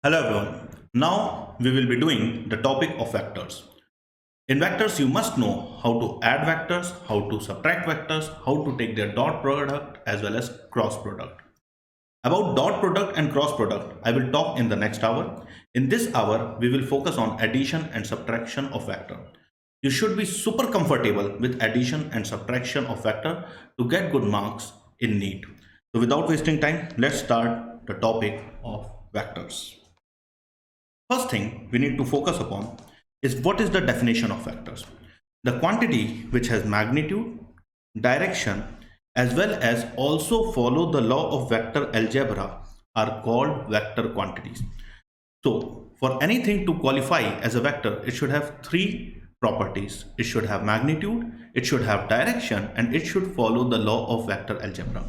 Hello everyone. Now we will be doing the topic of vectors. In vectors, you must know how to add vectors, how to subtract vectors, how to take their dot product as well as cross product. About dot product and cross product, I will talk in the next hour. In this hour, we will focus on addition and subtraction of vector. You should be super comfortable with addition and subtraction of vector to get good marks in NEET. So without wasting time, let's start the topic of vectors. First thing we need to focus upon is what is the definition of vectors. The quantity which has magnitude, direction, as well as also follow the law of vector algebra are called vector quantities. So for anything to qualify as a vector, it should have three properties. It should have magnitude, it should have direction, and it should follow the law of vector algebra.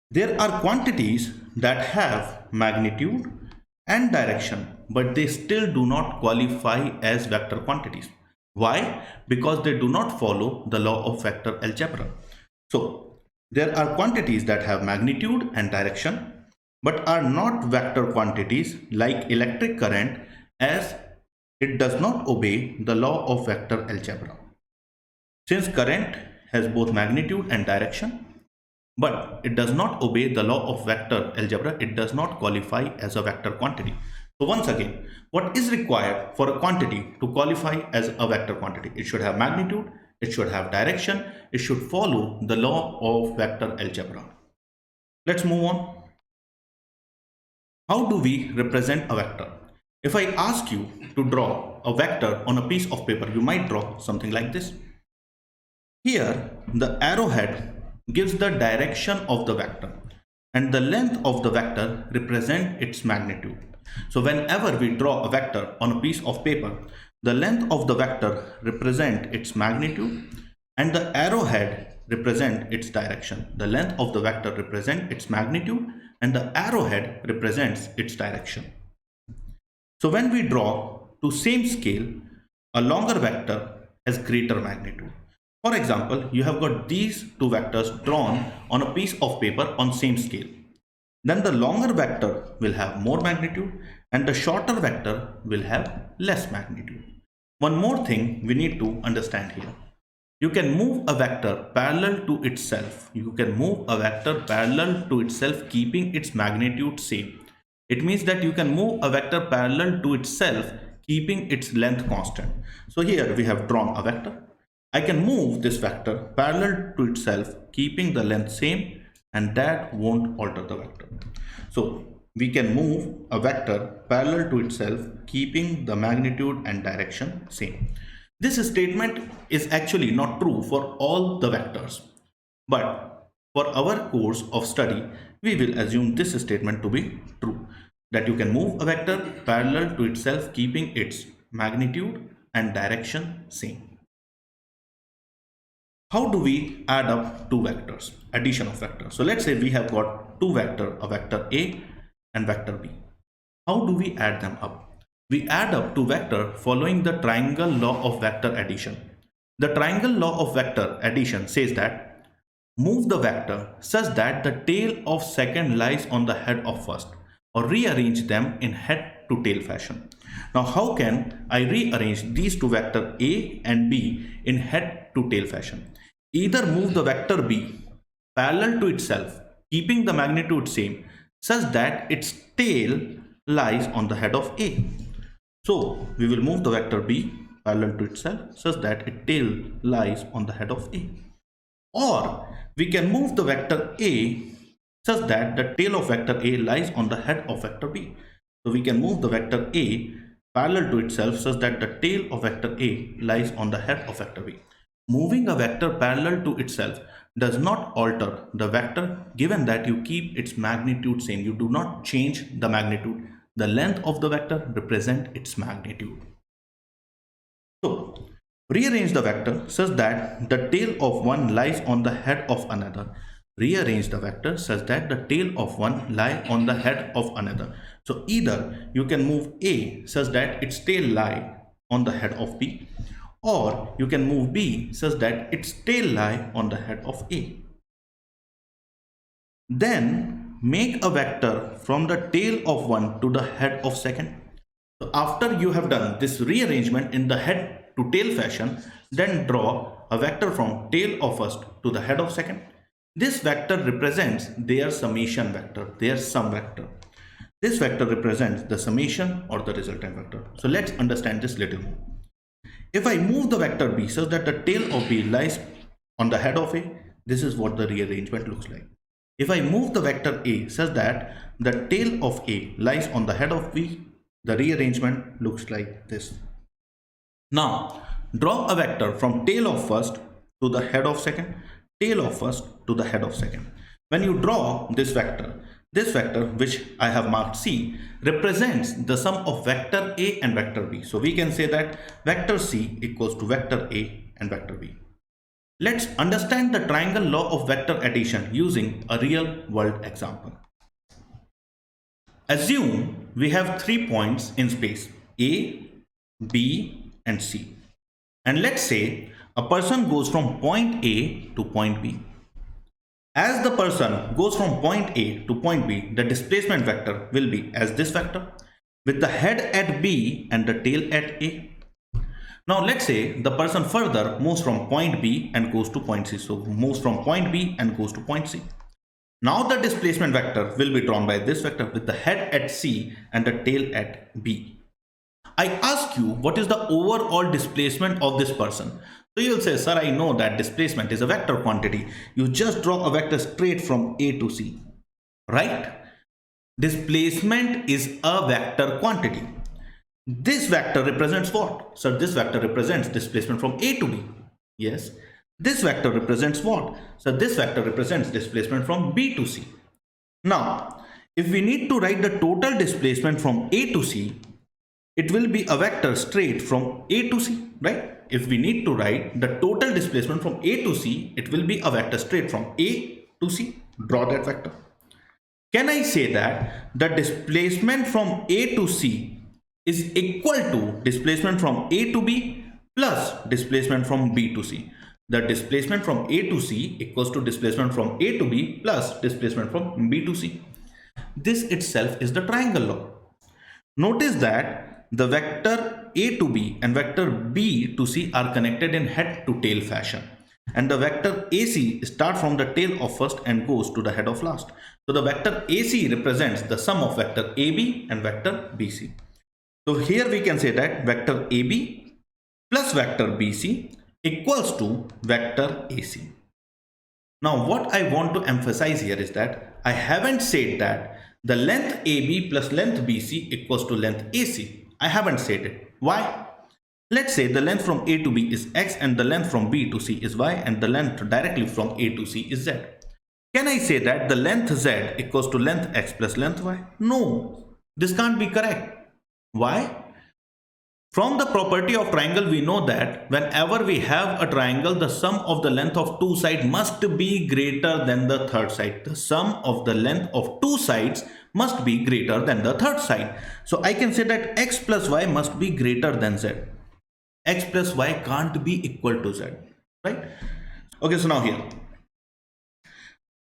There are quantities that have magnitude and direction, but they still do not qualify as vector quantities. Why? Because they do not follow the law of vector algebra. So there are quantities that have magnitude and direction, but are not vector quantities like electric current, as it does not obey the law of vector algebra. Since current has both magnitude and direction, but it does not obey the law of vector algebra, it does not qualify as a vector quantity. So once again, what is required for a quantity to qualify as a vector quantity? It should have magnitude, it should have direction, it should follow the law of vector algebra. Let's move on. How do we represent a vector? If I ask you to draw a vector on a piece of paper, you might draw something like this. Here, the arrowhead gives the direction of the vector and the length of the vector represent its magnitude. So whenever we draw a vector on a piece of paper, the length of the vector represent its magnitude and the arrowhead represent its direction. The length of the vector represent its magnitude and the arrowhead represents its direction. So when we draw to same scale, a longer vector has greater magnitude. For example, you have got these two vectors drawn on a piece of paper on same scale. Then the longer vector will have more magnitude and the shorter vector will have less magnitude. One more thing we need to understand here. You can move a vector parallel to itself. You can move a vector parallel to itself keeping its magnitude same. It means that you can move a vector parallel to itself keeping its length constant. So here we have drawn a vector. I can move this vector parallel to itself keeping the length same, and that won't alter the vector. So we can move a vector parallel to itself keeping the magnitude and direction same. This statement is actually not true for all the vectors, but for our course of study we will assume this statement to be true, that you can move a vector parallel to itself keeping its magnitude and direction same. How do we add up two vectors? Addition of vectors. So let's say we have got two vectors, a vector A and vector B. How do we add them up? We add up two vectors following the triangle law of vector addition. The triangle law of vector addition says that move the vector such that the tail of second lies on the head of first, or rearrange them in head to tail fashion. Now how can I rearrange these two vectors A and B in head to tail fashion? Either move the vector B parallel to itself, keeping the magnitude same, such that its tail lies on the head of A. So we will move the vector B parallel to itself, such that its tail lies on the head of A. Or we can move the vector A such that the tail of vector A lies on the head of vector B. So we can move the vector A parallel to itself such that the tail of vector A lies on the head of vector B. Moving a vector parallel to itself does not alter the vector, given that you keep its magnitude same. You do not change the magnitude. The length of the vector represents its magnitude. So rearrange the vector such that the tail of one lies on the head of another. Rearrange the vector such that the tail of one lie on the head of another. So either you can move A such that its tail lie on the head of B, or you can move B such that its tail lie on the head of A. Then make a vector from the tail of one to the head of second. So after you have done this rearrangement in the head to tail fashion, then draw a vector from tail of first to the head of second. This vector represents their summation vector, their sum vector. This vector represents the summation or the resultant vector. So let's understand this little more. If I move the vector b such that the tail of b lies on the head of a, this is what the rearrangement looks like. If I move the vector a such that the tail of a lies on the head of b, the rearrangement looks like this. Now, draw a vector from tail of first to the head of second, tail of first to the head of second. When you draw this vector which I have marked C represents the sum of vector A and vector B. So we can say that vector C equals to vector A and vector B. Let's understand the triangle law of vector addition using a real world example. Assume we have 3 points in space A, B and C. And let's say a person goes from point A to point B. As the person goes from point A to point B, the displacement vector will be as this vector with the head at B and the tail at A. Now let's say the person further moves from point B and goes to point C. So moves from point B and goes to point C. Now the displacement vector will be drawn by this vector with the head at C and the tail at B. I ask you, what is the overall displacement of this person? So you will say, sir, I know that displacement is a vector quantity. You just draw a vector straight from A to C, right? Displacement is a vector quantity. This vector represents what? So this vector represents displacement from A to B. Yes. This vector represents what? So this vector represents displacement from B to C. Now, if we need to write the total displacement from A to C, it will be a vector straight from A to C, right? If we need to write the total displacement from A to C, it will be a vector straight from A to C. Draw that vector. Can I say that the displacement from A to C is equal to displacement from A to B plus displacement from B to C? The displacement from A to C equals to displacement from A to B plus displacement from B to C. This itself is the triangle law. Notice that the vector A to B and vector B to C are connected in head to tail fashion. And the vector AC starts from the tail of first and goes to the head of last. So the vector AC represents the sum of vector AB and vector BC. So here we can say that vector AB plus vector BC equals to vector AC. Now what I want to emphasize here is that I haven't said that the length AB plus length BC equals to length AC. I haven't said it. Why? Let's say the length from A to B is X and the length from B to C is Y and the length directly from A to C is Z. Can I say that the length Z equals to length X plus length Y? No, this can't be correct. Why? From the property of triangle, we know that whenever we have a triangle, the sum of the length of two sides must be greater than the third side. The sum of the length of two sides must be greater than the third side. So I can say that X plus Y must be greater than Z. X plus Y can't be equal to Z, right? Okay, so now here,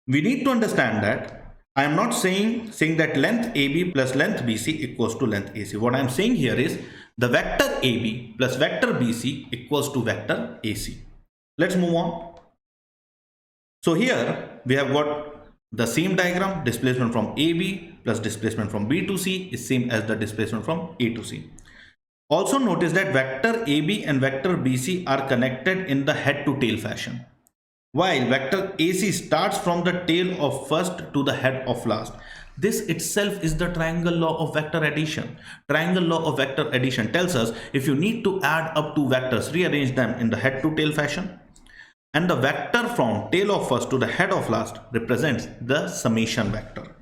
we need to understand that I am not saying that length AB plus length BC equals to length AC. What I am saying here is the vector AB plus vector BC equals to vector AC. Let's move on. So here we have got the same diagram. Displacement from AB plus displacement from B to C is same as the displacement from A to C. Also notice that vector AB and vector BC are connected in the head to tail fashion, while vector AC starts from the tail of first to the head of last. This itself is the triangle law of vector addition. Triangle law of vector addition tells us if you need to add up two vectors, rearrange them in the head to tail fashion. And the vector from tail of first to the head of last represents the summation vector.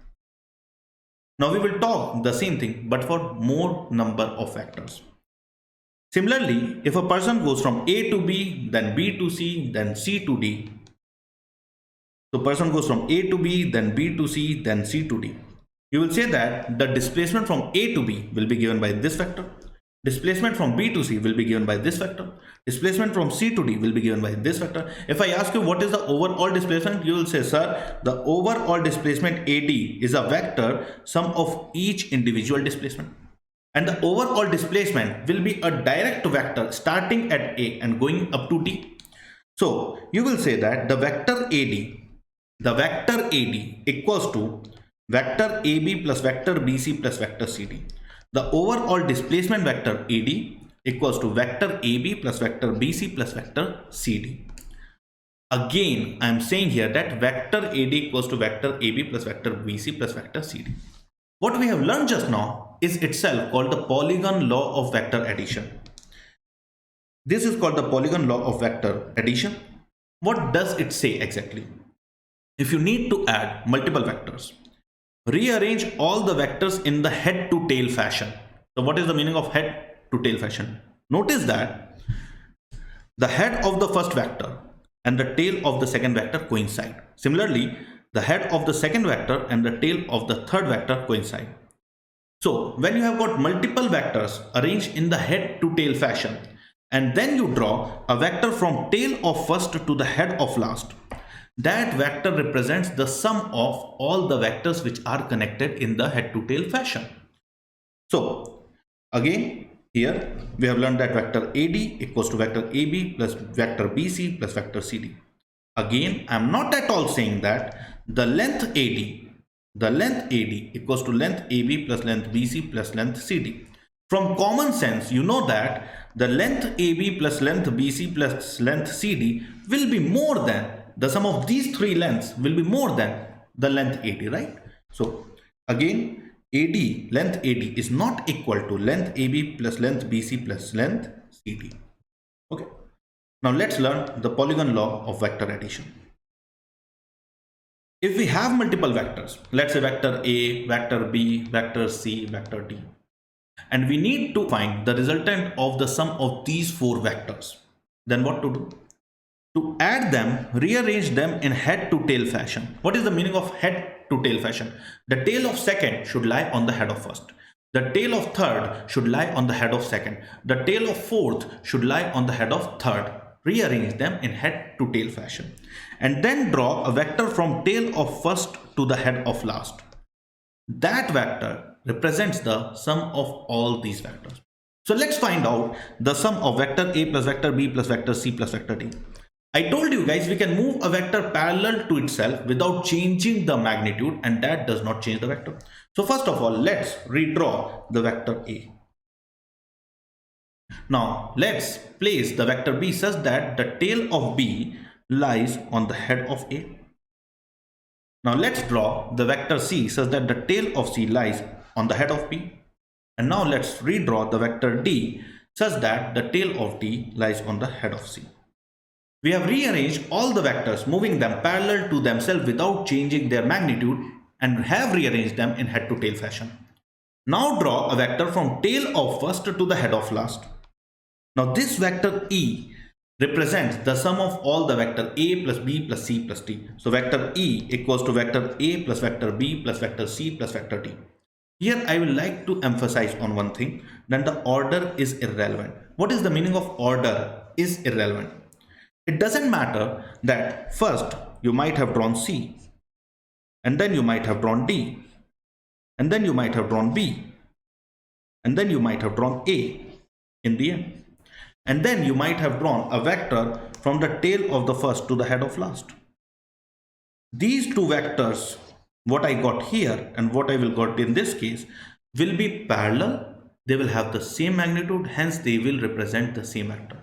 Now we will talk the same thing but for more number of vectors. Similarly, if a person goes from A to B, then B to C, then C to D. So person goes from A to B, then B to C, then C to D. You will say that the displacement from A to B will be given by this vector. Displacement from B to C will be given by this vector. Displacement from C to D will be given by this vector. If I ask you what is the overall displacement, you will say, sir, the overall displacement AD is a vector sum of each individual displacement. And the overall displacement will be a direct vector starting at A and going up to D. So you will say that the vector AD equals to vector AB plus vector BC plus vector CD. The overall displacement vector AD equals to vector AB plus vector BC plus vector CD. Again, I am saying here that vector AD equals to vector AB plus vector BC plus vector CD. What we have learned just now is itself called the Polygon law of vector addition. This is called the Polygon law of vector addition. What does it say exactly? If you need to add multiple vectors, rearrange all the vectors in the head to tail fashion. So what is the meaning of head to tail fashion? Notice that the head of the first vector and the tail of the second vector coincide. Similarly, the head of the second vector and the tail of the third vector coincide. So when you have got multiple vectors arranged in the head to tail fashion, and then you draw a vector from tail of first to the head of last, that vector represents the sum of all the vectors which are connected in the head to tail fashion. So again, here we have learned that vector AD equals to vector AB plus vector BC plus vector CD. Again, I am not at all saying that the length AD equals to length AB plus length BC plus length CD. From common sense, you know that the length AB plus length BC plus length CD will be more than the sum of these three lengths will be more than the length AD, right? So again, length AD is not equal to length AB plus length BC plus length CD. Okay. Now let's learn the Polygon law of vector addition. If we have multiple vectors, let's say vector A, vector B, vector C, vector D, and we need to find the resultant of the sum of these four vectors, then what to do? To add them, rearrange them in head to tail fashion. What is the meaning of head to tail fashion? The tail of second should lie on the head of first. The tail of third should lie on the head of second. The tail of fourth should lie on the head of third. Rearrange them in head to tail fashion. And then draw a vector from tail of first to the head of last. That vector represents the sum of all these vectors. So let's find out the sum of vector A plus vector B plus vector C plus vector D. I told you guys we can move a vector parallel to itself without changing the magnitude, and that does not change the vector. So first of all, let's redraw the vector A. Now let's place the vector B such that the tail of B lies on the head of A. Now let's draw the vector C such that the tail of C lies on the head of B. And now let's redraw the vector D such that the tail of D lies on the head of C. We have rearranged all the vectors, moving them parallel to themselves without changing their magnitude, and have rearranged them in head to tail fashion. Now draw a vector from tail of first to the head of last. Now this vector E represents the sum of all the vector A plus B plus C plus D. So vector E equals to vector A plus vector B plus vector C plus vector D. Here I will like to emphasize on one thing, that the order is irrelevant. What is the meaning of order is irrelevant? It doesn't matter that first you might have drawn C, and then you might have drawn D, and then you might have drawn B, and then you might have drawn A in the end. And then you might have drawn a vector from the tail of the first to the head of last. These two vectors, what I got here and what I will got in this case, will be parallel. They will have the same magnitude, hence they will represent the same vector.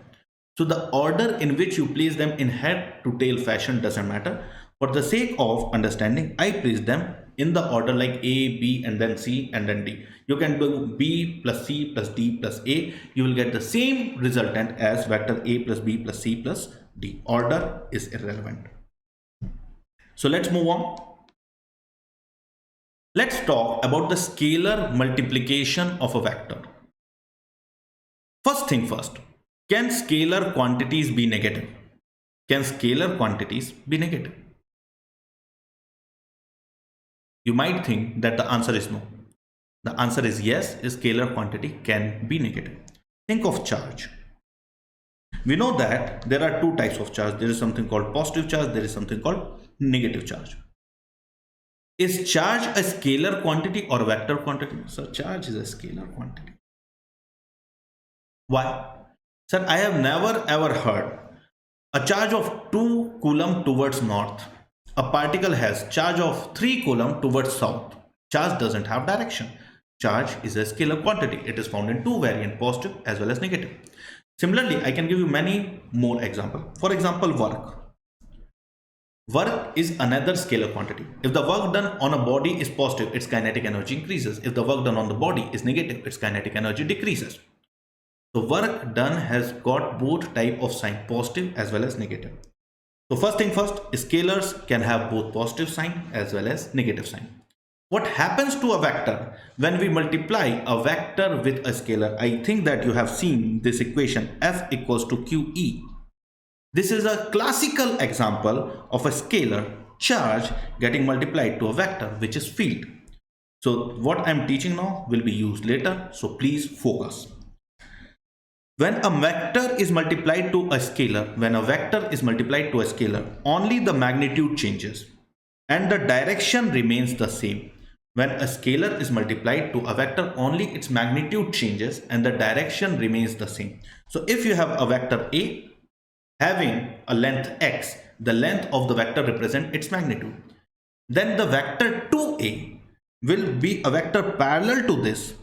So the order in which you place them in head to tail fashion doesn't matter. For the sake of understanding, I place them in the order like A, B, and then C, and then D. You can do B plus C plus D plus A. You will get the same resultant as vector A plus B plus C plus D. Order is irrelevant. So let's move on. Let's talk about the scalar multiplication of a vector. First thing first. Can scalar quantities be negative? Can scalar quantities be negative? You might think that the answer is no. The answer is yes, a scalar quantity can be negative. Think of charge. We know that there are two types of charge. There is something called positive charge, there is something called negative charge. Is charge a scalar quantity or a vector quantity? So charge is a scalar quantity. Why? Sir, I have never ever heard a charge of 2 coulomb towards north. A particle has charge of 3 coulomb towards south. Charge doesn't have direction. Charge is a scalar quantity. It is found in two variants, positive as well as negative. Similarly, I can give you many more examples. For example, work. Work is another scalar quantity. If the work done on a body is positive, its kinetic energy increases. If the work done on the body is negative, its kinetic energy decreases. So work done has got both type of sign, positive as well as negative. So first thing first, scalars can have both positive sign as well as negative sign. What happens to a vector when we multiply a vector with a scalar? I think that you have seen this equation F equals to QE. This is a classical example of a scalar charge getting multiplied to a vector, which is field. So what I am teaching now will be used later, so please focus. When a vector is multiplied to a scalar, only the magnitude changes and the direction remains the same. When a scalar is multiplied to a vector, only its magnitude changes and the direction remains the same. So if you have a vector A having a length x, the length of the vector represents its magnitude. Then the vector 2A will be a vector parallel to this,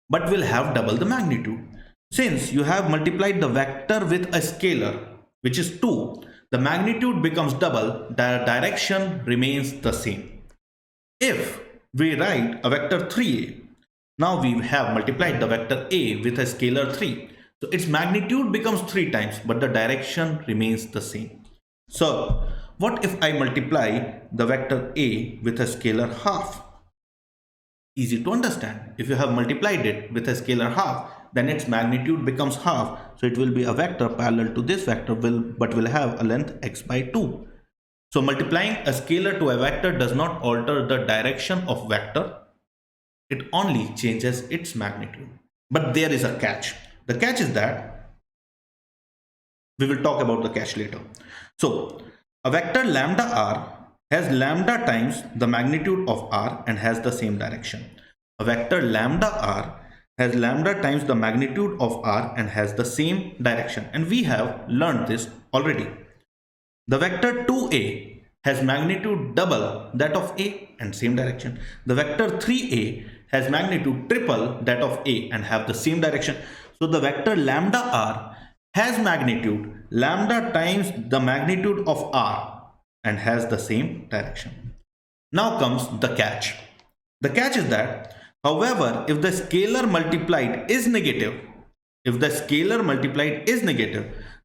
but will have double the magnitude. Since you have multiplied the vector with a scalar, which is 2, the magnitude becomes double, the direction remains the same. If we write a vector 3a, now we have multiplied the vector a with a scalar 3. So its magnitude becomes 3 times, but the direction remains the same. So what if I multiply the vector a with a scalar half? Easy to understand. If you have multiplied it with a scalar half, then its magnitude becomes half. So it will be a vector parallel to this vector, but will have a length x by 2. So multiplying a scalar to a vector does not alter the direction of vector. It only changes its magnitude. But there is a catch. The catch is that we will talk about the catch later. So a vector lambda r has lambda times the magnitude of r and has the same direction. A vector lambda r has lambda times the magnitude of r and has the same direction. And we have learned this already. The vector 2a has magnitude double that of a and same direction. The vector 3a has magnitude triple that of a and have the same direction. So the vector lambda r has magnitude lambda times the magnitude of r and has the same direction. Now comes the catch. The catch is that, however, if the scalar multiplied is negative,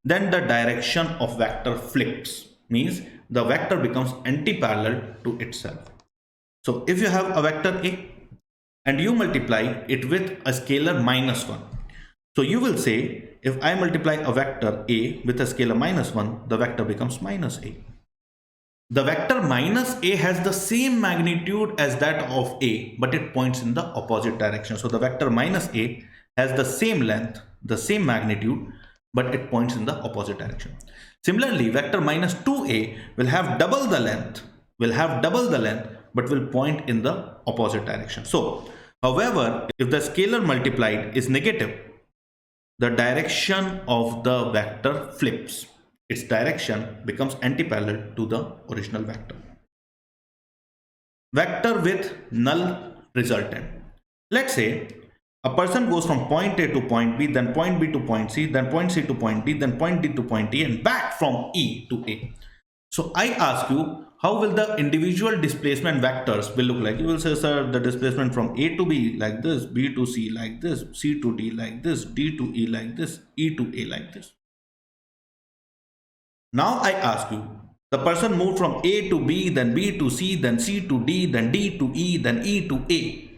then the direction of vector flips. Means the vector becomes anti-parallel to itself. So if you have a vector a and you multiply it with a scalar minus 1. So you will say, if I multiply a vector a with a scalar minus 1, the vector becomes minus a. The vector minus a has the same magnitude as that of a, but it points in the opposite direction. So the vector minus a has the same length, the same magnitude, but it points in the opposite direction. Similarly, vector minus 2a will have double the length, but will point in the opposite direction. So, however, if the scalar multiplied is negative, the direction of the vector flips. Its direction becomes anti-parallel to the original vector. Vector with null resultant. Let's say a person goes from point A to point B, then point B to point C, then point C to point D, then point D to point E, and back from E to A. So I ask you, how will the individual displacement vectors will look like? You will say, sir, the displacement from A to B like this, B to C like this, C to D like this, D to E like this, E to A like this. Now I ask you, the person moved from A to B, then B to C, then C to D, then D to E, then E to A.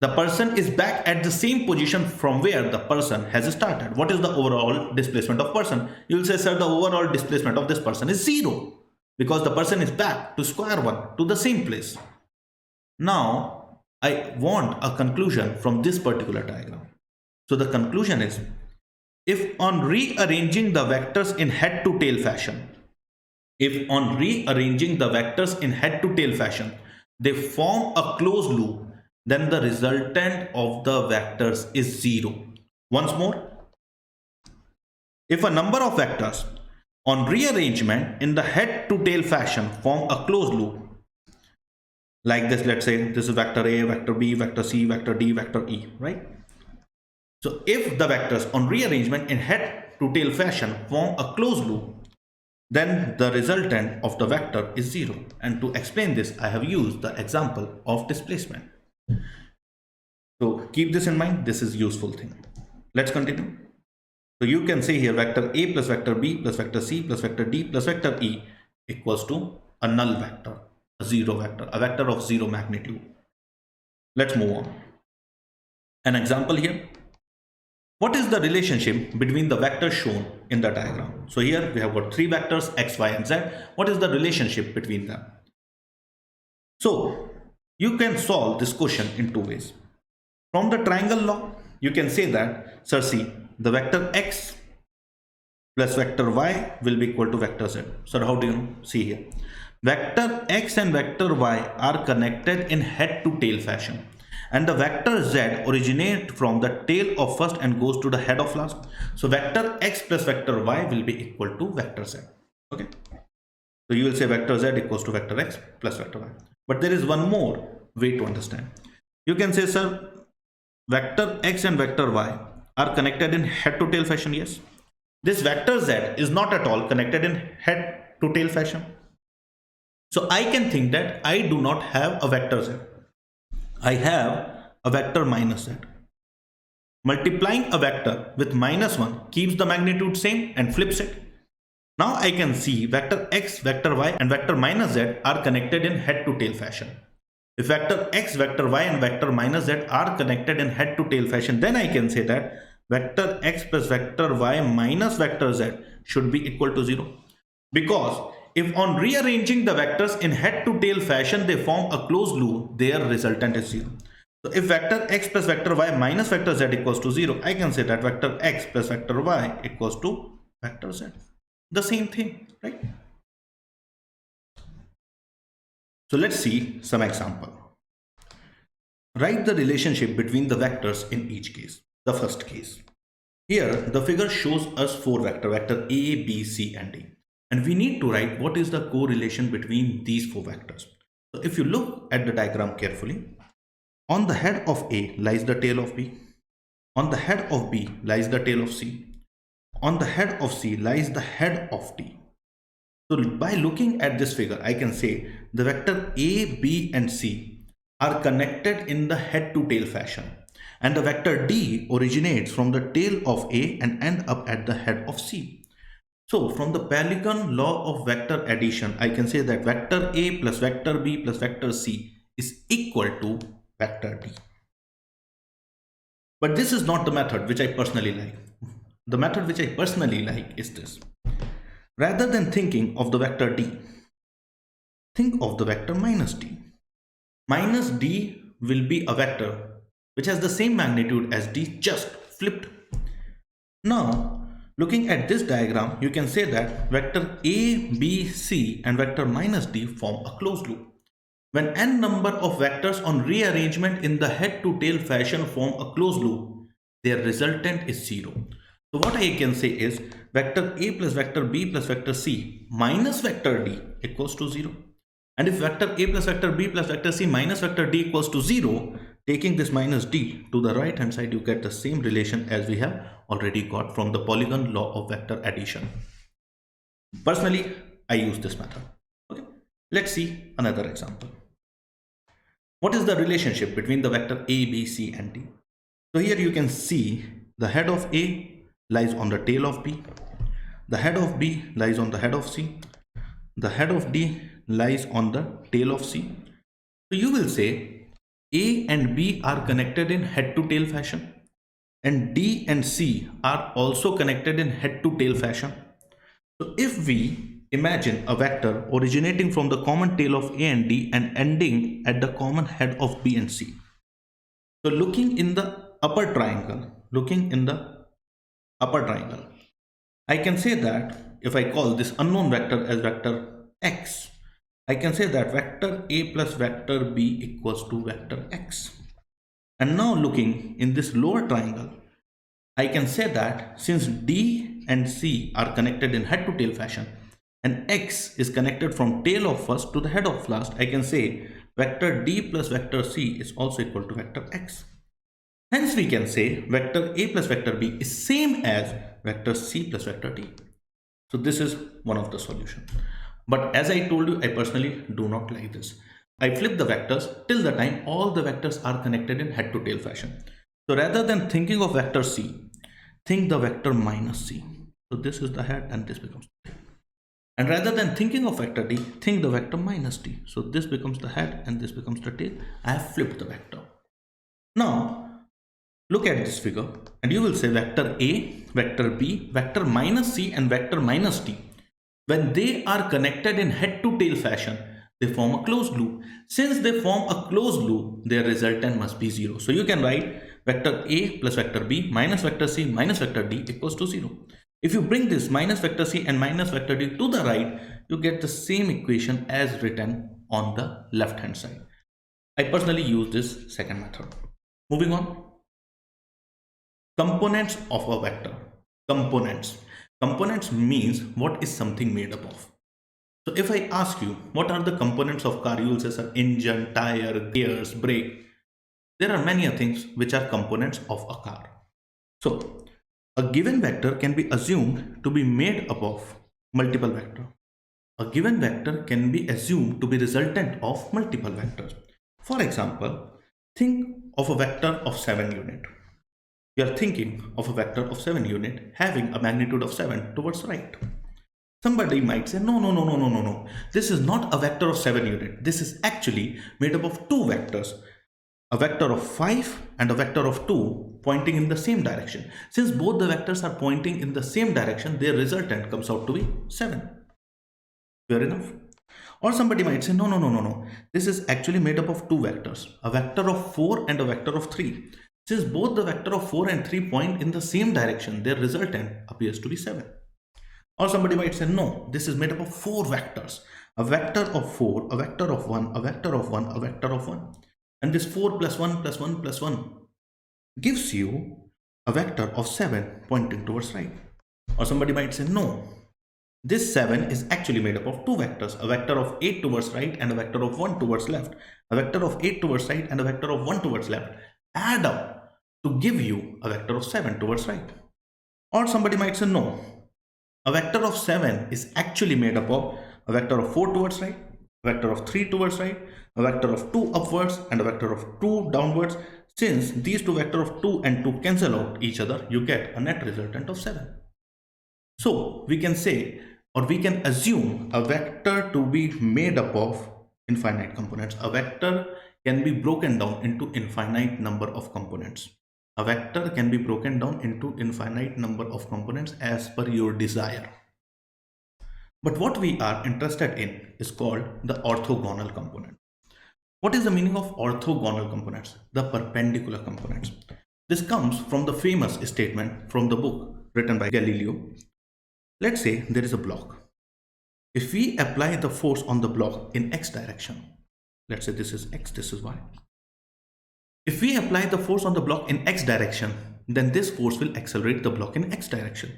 The person is back at the same position from where the person has started. What is the overall displacement of person? You will say, sir, the overall displacement of this person is 0 because the person is back to square one, to the same place. Now, I want a conclusion from this particular diagram. So the conclusion is, if on rearranging the vectors in head to tail fashion, they form a closed loop, then the resultant of the vectors is 0. Once more, if a number of vectors on rearrangement in the head to tail fashion form a closed loop, like this, let's say this is vector A, vector B, vector C, vector D, vector E, right? So if the vectors on rearrangement in head to tail fashion form a closed loop, then the resultant of the vector is 0. And to explain this, I have used the example of displacement. So keep this in mind, this is useful thing. Let's continue. So you can say here vector A plus vector B plus vector C plus vector D plus vector E equals to a null vector, a zero vector, a vector of zero magnitude. Let's move on. An example here. What is the relationship between the vectors shown in the diagram? So here we have got three vectors x, y, and z. What is the relationship between them? So you can solve this question in two ways. From the triangle law, you can say that, sir, see, the vector x plus vector y will be equal to vector z. So how do you see here? Vector x and vector y are connected in head to tail fashion, and the vector z originates from the tail of first and goes to the head of last. So vector x plus vector y will be equal to vector z. Okay, so you will say vector z equals to vector x plus vector y. But there is one more way to understand. You can say, sir, vector x and vector y are connected in head to tail fashion. Yes, this vector z is not at all connected in head to tail fashion. So I can think that I do not have a vector z. I have a vector minus z. Multiplying a vector with minus 1 keeps the magnitude same and flips it. Now I can see vector x, vector y, and vector minus z are connected in head to tail fashion. If vector x, vector y, and vector minus z are connected in head to tail fashion, then I can say that vector x plus vector y minus vector z should be equal to 0. Because if on rearranging the vectors in head to tail fashion they form a closed loop, their resultant is 0. So if vector x plus vector y minus vector z equals to 0, I can say that vector x plus vector y equals to vector z. The same thing, right? So let's see some example. Write the relationship between the vectors in each case. The first case. Here the figure shows us four vectors, vector A, B, C, and D. And we need to write what is the correlation between these four vectors. So if you look at the diagram carefully, on the head of A lies the tail of B. On the head of B lies the tail of C. On the head of C lies the head of D. So by looking at this figure, I can say the vector A, B, and C are connected in the head to tail fashion. And the vector D originates from the tail of A and end up at the head of C. So from the Polygon law of vector addition, I can say that vector A plus vector B plus vector C is equal to vector D. But this is not the method which I personally like. The method which I personally like is this. Rather than thinking of the vector D, think of the vector minus D. Minus D will be a vector which has the same magnitude as D, just flipped. Now, looking at this diagram, you can say that vector A, B, C and vector minus D form a closed loop. When n number of vectors on rearrangement in the head to tail fashion form a closed loop, their resultant is 0. So what I can say is vector A plus vector B plus vector C minus vector D equals to 0. And if vector A plus vector B plus vector C minus vector D equals to 0, taking this minus D to the right hand side, you get the same relation as we have already got from the Polygon law of vector addition. Personally, I use this method. Okay, let's see another example. What is the relationship between the vector A, B, C, and D? So here you can see the head of A lies on the tail of B, the head of B lies on the head of C, the head of D lies on the tail of C. So you will say A and B are connected in head to tail fashion, and D and C are also connected in head to tail fashion. So if we imagine a vector originating from the common tail of A and D and ending at the common head of B and C, So looking in the upper triangle, I can say that if I call this unknown vector as vector x, I can say that vector a plus vector b equals to vector x. And now looking in this lower triangle, I can say that since d and c are connected in head to tail fashion and x is connected from tail of first to the head of last, I can say vector d plus vector c is also equal to vector x. Hence we can say vector a plus vector b is same as vector c plus vector d. So this is one of the solutions. But as I told you, I personally do not like this. I flip the vectors till the time all the vectors are connected in head to tail fashion. So rather than thinking of vector c, think the vector minus c. So this is the head and this becomes the tail. And rather than thinking of vector d, think the vector minus d. So this becomes the head and this becomes the tail. I have flipped the vector. Now look at this figure and you will say vector a, vector b, vector minus c and vector minus d. When they are connected in head to tail fashion, they form a closed loop. Since they form a closed loop, their resultant must be 0. So you can write vector a plus vector b minus vector c minus vector d equals to 0. If you bring this minus vector c and minus vector d to the right, you get the same equation as written on the left hand side. I personally use this second method. Moving on. Components of a vector. Components means what is something made up of. So if I ask you what are the components of car, you will say sir, engine, tire, gears, brake. There are many things which are components of a car. So a given vector can be assumed to be made up of multiple vectors. A given vector can be assumed to be resultant of multiple vectors. For example, think of a vector of 7 unit. You are thinking of a vector of 7 unit having a magnitude of 7 towards right. Somebody might say, no. This is not a vector of 7 unit. This is actually made up of two vectors. A vector of 5 and a vector of 2 pointing in the same direction. Since both the vectors are pointing in the same direction, their resultant comes out to be 7. Fair enough? Or somebody might say, no. This is actually made up of two vectors. A vector of 4 and a vector of 3. Since both the vector of 4 and 3 point in the same direction, their resultant appears to be 7. Or somebody might say, no, this is made up of 4 vectors. A vector of 4, a vector of 1, a vector of 1, a vector of 1. And this 4 plus 1 plus 1 plus 1 gives you a vector of 7 pointing towards right. Or somebody might say, no, this 7 is actually made up of two vectors, a vector of 8 towards right and a vector of 1 towards left. A vector of 8 towards right and a vector of 1 towards left add up to give you a vector of 7 towards right. Or somebody might say, no, a vector of 7 is actually made up of a vector of 4 towards right, a vector of 3 towards right, a vector of 2 upwards and a vector of 2 downwards. Since these two vectors of 2 and 2 cancel out each other, you get a net resultant of 7. So we can say, or we can assume a vector to be made up of infinite components. A vector can be broken down into infinite number of components. A vector can be broken down into infinite number of components as per your desire. But what we are interested in is called the orthogonal component. What is the meaning of orthogonal components? The perpendicular components. This comes from the famous statement from the book written by Galileo. Let's say there is a block. If we apply the force on the block in x direction, let's say this is x, this is y. If we apply the force on the block in x direction, then this force will accelerate the block in x direction.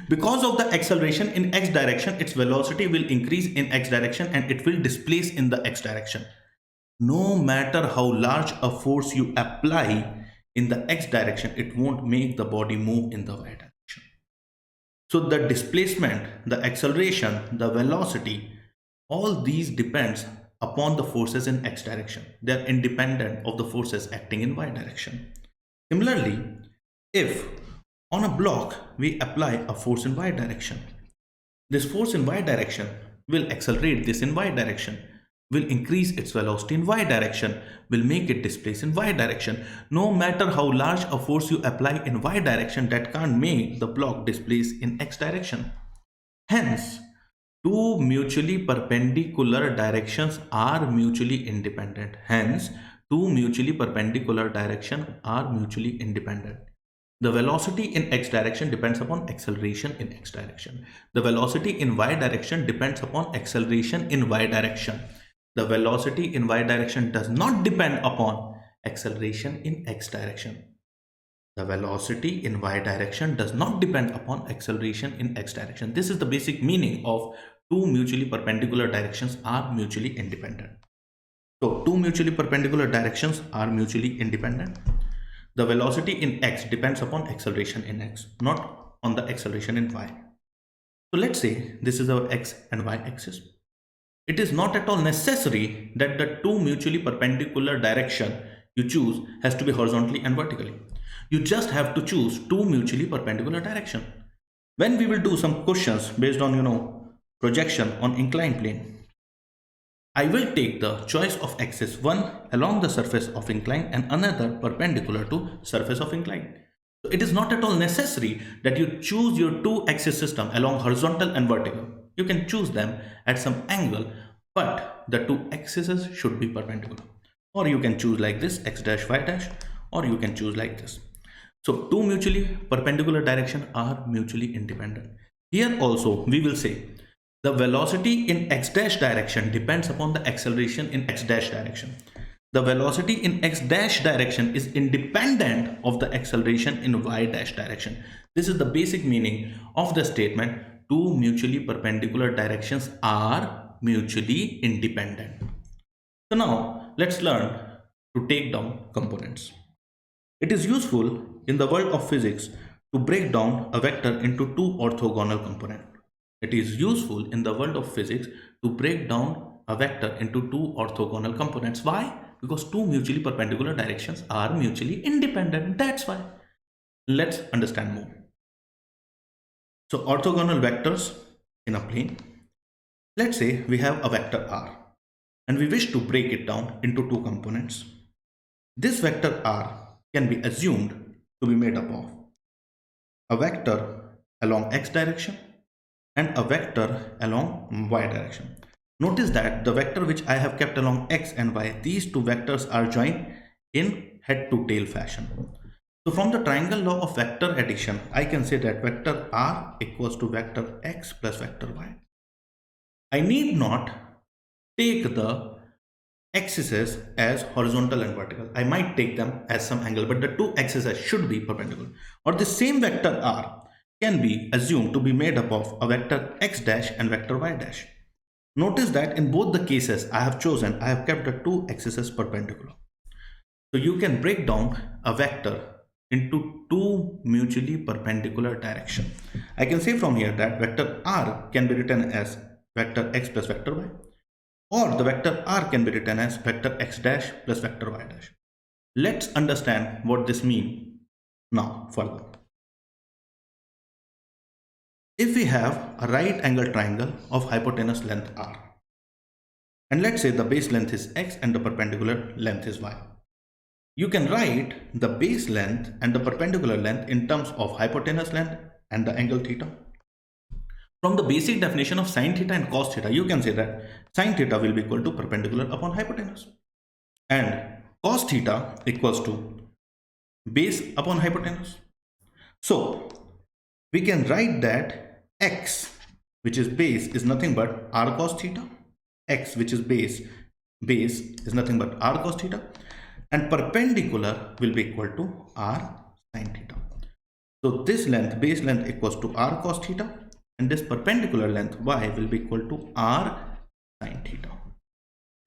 Because of the acceleration in x direction, its velocity will increase in x direction and it will displace in the x direction. No matter how large a force you apply in the x direction, it won't make the body move in the y direction. So the displacement, the acceleration, the velocity, all these depends upon the forces in x direction. They are independent of the forces acting in y direction. Similarly, if on a block we apply a force in y direction, this force in y direction will accelerate this in y direction, will increase its velocity in y direction, will make it displace in y direction. No matter how large a force you apply in y direction, that can't make the block displace in x direction. Hence, two mutually perpendicular directions are mutually independent. Hence, two mutually perpendicular directions are mutually independent. The velocity in x direction depends upon acceleration in x direction. The velocity in y direction depends upon acceleration in y direction. The velocity in y direction does not depend upon acceleration in x direction. The velocity in y direction does not depend upon acceleration in x direction. This is the basic meaning of two mutually perpendicular directions are mutually independent. So two mutually perpendicular directions are mutually independent. The velocity in x depends upon acceleration in x, not on the acceleration in y. So let's say this is our x and y axis. It is not at all necessary that the two mutually perpendicular direction you choose has to be horizontally and vertically. You just have to choose two mutually perpendicular direction. When we will do some questions based on projection on inclined plane, I will take the choice of axis one along the surface of incline and another perpendicular to surface of incline. So it is not at all necessary that you choose your two axis system along horizontal and vertical. You can choose them at some angle, but the two axes should be perpendicular. Or you can choose like this, x dash, y dash, or you can choose like this. So two mutually perpendicular directions are mutually independent. Here also we will say the velocity in x dash direction depends upon the acceleration in x dash direction. The velocity in x dash direction is independent of the acceleration in y dash direction. This is the basic meaning of the statement two mutually perpendicular directions are mutually independent. So now let's learn to take down components. It is useful in the world of physics to break down a vector into two orthogonal components. It is useful in the world of physics to break down a vector into two orthogonal components. Why? Because two mutually perpendicular directions are mutually independent. That's why. Let's understand more. So orthogonal vectors in a plane. Let's say we have a vector R and we wish to break it down into two components. This vector R can be assumed to be made up of a vector along x direction and a vector along y direction. Notice that the vector which I have kept along x and y, these two vectors are joined in head to tail fashion. So from the triangle law of vector addition, I can say that vector r equals to vector x plus vector y. I need not take the axes as horizontal and vertical. I might take them as some angle, but the two axes should be perpendicular. Or the same vector r can be assumed to be made up of a vector x dash and vector y dash. Notice that in both the cases I have kept the two axes perpendicular. So you can break down a vector into two mutually perpendicular directions. I can say from here that vector r can be written as vector x plus vector y, or the vector r can be written as vector x dash plus vector y dash. Let's understand what this means now further. If we have a right angle triangle of hypotenuse length r, and let's say the base length is x and the perpendicular length is y, you can write the base length and the perpendicular length in terms of hypotenuse length and the angle theta. From the basic definition of sine theta and cos theta, you can say that sine theta will be equal to perpendicular upon hypotenuse and cos theta equals to base upon hypotenuse. So we can write that x, which is base, is nothing but r cos theta, x, which is base is nothing but r cos theta, and perpendicular will be equal to r sine theta. So this length, base length, equals to r cos theta, and this perpendicular length y will be equal to r sine theta.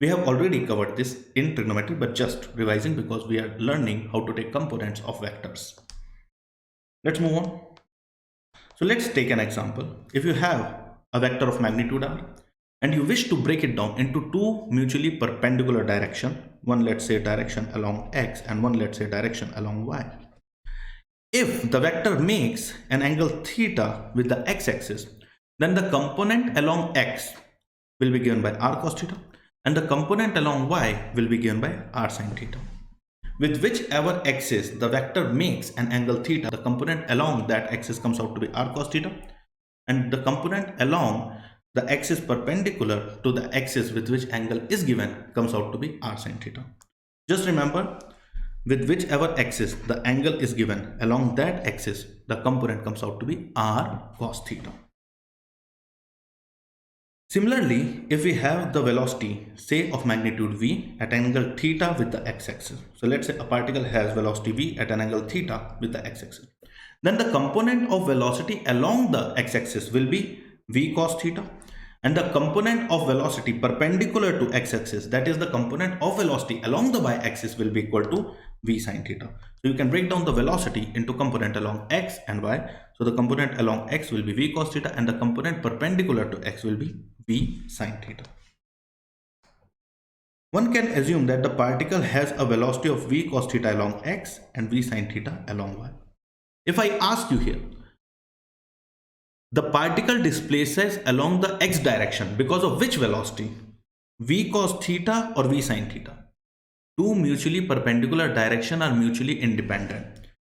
We have already covered this in trigonometry, but just revising because we are learning how to take components of vectors. Let's move on. So let's take an example. If you have a vector of magnitude r and you wish to break it down into two mutually perpendicular directions, one let's say direction along x and one let's say direction along y. If the vector makes an angle theta with the x-axis, then the component along x will be given by r cos theta and the component along y will be given by r sine theta. With whichever axis the vector makes an angle theta, the component along that axis comes out to be r cos theta, and the component along the axis perpendicular to the axis with which angle is given comes out to be r sine theta. Just remember, with whichever axis the angle is given, along that axis, the component comes out to be r cos theta. Similarly, if we have the velocity, say of magnitude v at an angle theta with the x-axis. So let's say a particle has velocity v at an angle theta with the x-axis. Then the component of velocity along the x-axis will be v cos theta. And the component of velocity perpendicular to x-axis, that is the component of velocity along the y-axis, will be equal to v sin theta. So you can break down the velocity into component along x and y. So the component along x will be v cos theta and the component perpendicular to x will be v sin theta. One can assume that the particle has a velocity of v cos theta along x and v sin theta along y. If I ask you here, the particle displaces along the x direction because of which velocity? V cos theta or v sin theta? Two mutually perpendicular directions are mutually independent.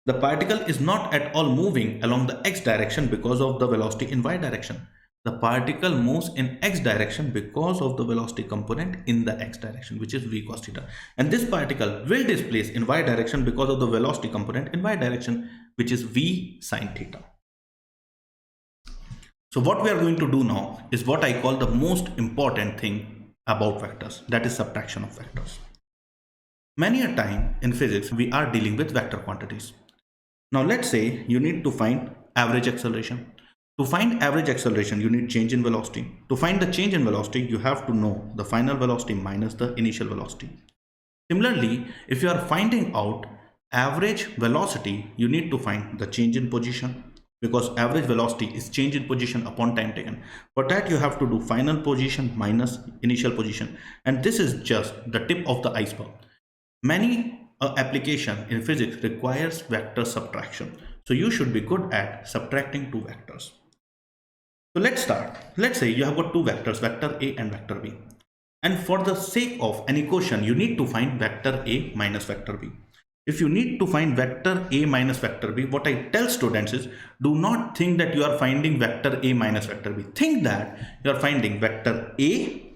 The particle is not at all moving along the x direction because of the velocity in y direction. The particle moves in x direction because of the velocity component in the x direction, which is v cos theta. And this particle will displace in y direction because of the velocity component in y direction, which is v sin theta. So what we are going to do now is what I call the most important thing about vectors, that is subtraction of vectors. Many a time in physics, we are dealing with vector quantities. Now let's say you need to find average acceleration. To find average acceleration, you need change in velocity. To find the change in velocity, you have to know the final velocity minus the initial velocity. Similarly, if you are finding out average velocity, you need to find the change in position, because average velocity is change in position upon time taken. For that, you have to do final position minus initial position, and this is just the tip of the iceberg. Many application in physics requires vector subtraction, so you should be good at subtracting two vectors. So let's start. Let's say you have got two vectors, vector A and vector B, and for the sake of an equation, you need to find vector A minus vector B. If you need to find vector A minus vector B, what I tell students is, do not think that you are finding vector A minus vector B. Think that you are finding vector A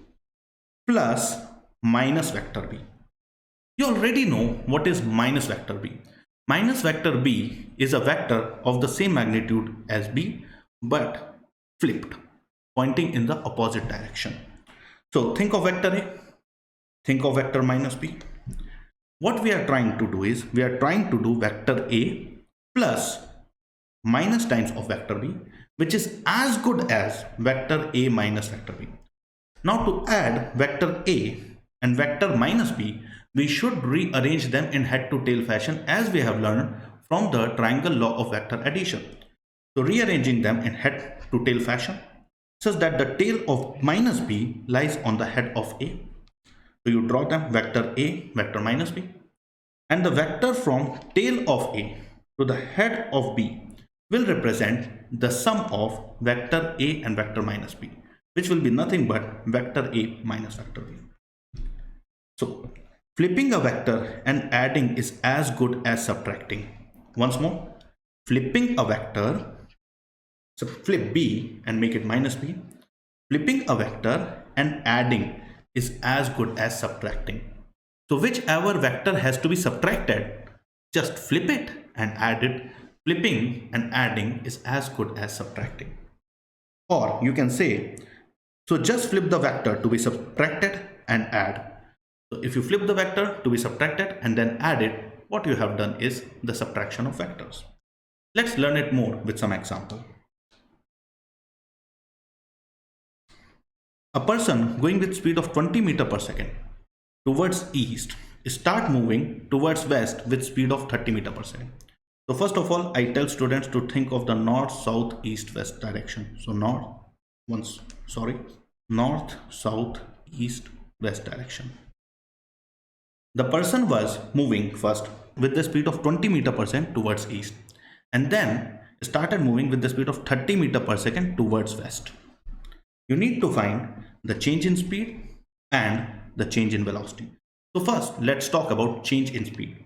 plus minus vector B. You already know what is minus vector B. Minus vector B is a vector of the same magnitude as B, but flipped, pointing in the opposite direction. So think of vector A, think of vector minus B. What we are trying to do is, we are trying to do vector A plus minus times of vector B, which is as good as vector A minus vector B. Now to add vector A and vector minus B, we should rearrange them in head to tail fashion, as we have learned from the triangle law of vector addition. So rearranging them in head to tail fashion such that the tail of minus B lies on the head of A. So you draw them vector A, vector minus B, and the vector from tail of A to the head of B will represent the sum of vector A and vector minus B, which will be nothing but vector A minus vector B. So flipping a vector and adding is as good as subtracting. Once more, flipping a vector, so flip B and make it minus B. Flipping a vector and adding is as good as subtracting. So whichever vector has to be subtracted, just flip it and add it. Flipping and adding is as good as subtracting. Or you can say, so just flip the vector to be subtracted and add. So if you flip the vector to be subtracted and then add it, what you have done is the subtraction of vectors. Let's learn it more with some example. A person going with speed of 20 meters per second towards east start moving towards west with speed of 30 meters per second. So first of all, I tell students to think of the north, south, east, west direction. So north, south, east, west direction. The person was moving first with the speed of 20 meters per second towards east, and then started moving with the speed of 30 meters per second towards west. You need to find the change in speed and the change in velocity. So first, let's talk about change in speed.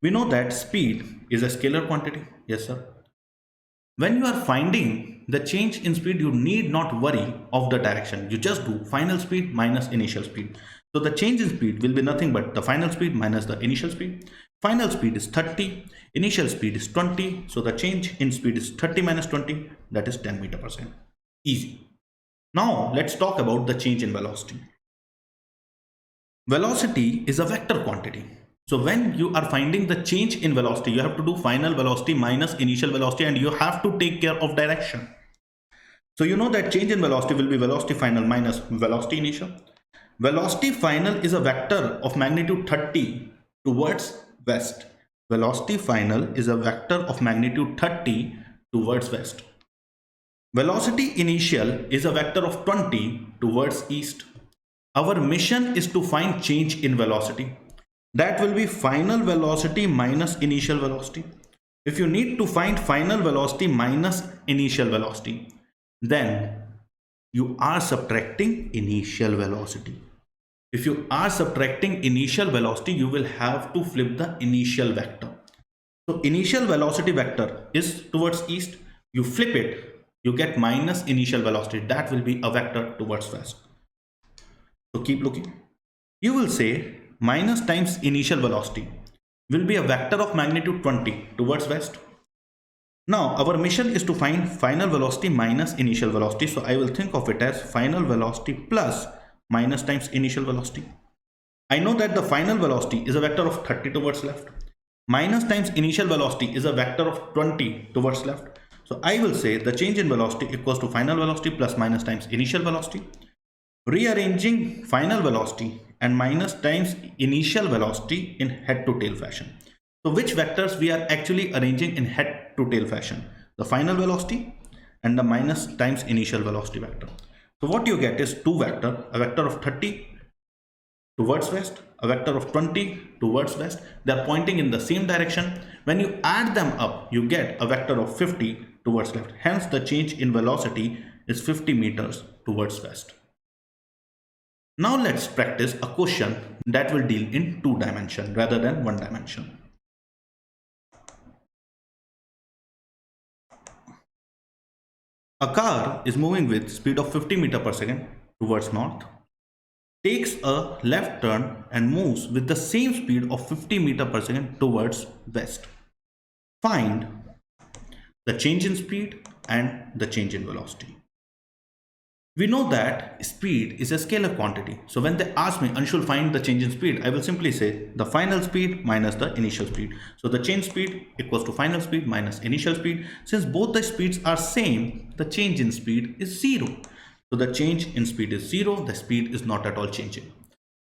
We know that speed is a scalar quantity. Yes, sir. When you are finding the change in speed, you need not worry of the direction. You just do final speed minus initial speed. So the change in speed will be nothing but the final speed minus the initial speed. Final speed is 30, initial speed is 20. So the change in speed is 30 minus 20, that is 10 meter per second. Easy. Now let's talk about the change in velocity. Velocity is a vector quantity. So when you are finding the change in velocity, you have to do final velocity minus initial velocity, and you have to take care of direction. So you know that change in velocity will be velocity final minus velocity initial. Velocity final is a vector of magnitude 30 towards west. Velocity final is a vector of magnitude 30 towards west. Velocity initial is a vector of 20 towards east. Our mission is to find change in velocity. That will be final velocity minus initial velocity. If you need to find final velocity minus initial velocity, then you are subtracting initial velocity. If you are subtracting initial velocity, you will have to flip the initial vector. So initial velocity vector is towards east. You flip it, you get minus initial velocity. That will be a vector towards west. So keep looking. You will say minus times initial velocity will be a vector of magnitude 20 towards west. Now our mission is to find final velocity minus initial velocity. So I will think of it as final velocity plus minus times initial velocity. I know that the final velocity is a vector of 30 towards left. Minus times initial velocity is a vector of 20 towards left. So I will say the change in velocity equals to final velocity plus minus times initial velocity. Rearranging final velocity and minus times initial velocity in head to tail fashion. So which vectors we are actually arranging in head to tail fashion? The final velocity and the minus times initial velocity vector. So what you get is two vector, a vector of 30 towards west, a vector of 20 towards west. They are pointing in the same direction. When you add them up, you get a vector of 50 towards left. Hence the change in velocity is 50 meters towards west. Now let's practice a question that will deal in 2 dimensions rather than 1 dimension. A car is moving with speed of 50 meters per second towards north, takes a left turn and moves with the same speed of 50 meters per second towards west. Find the change in speed and the change in velocity. We know that speed is a scalar quantity. So when they ask me, Anshul, find the change in speed, I will simply say the final speed minus the initial speed. So the change speed equals to final speed minus initial speed. Since both the speeds are same, the change in speed is 0. So the change in speed is 0, the speed is not at all changing.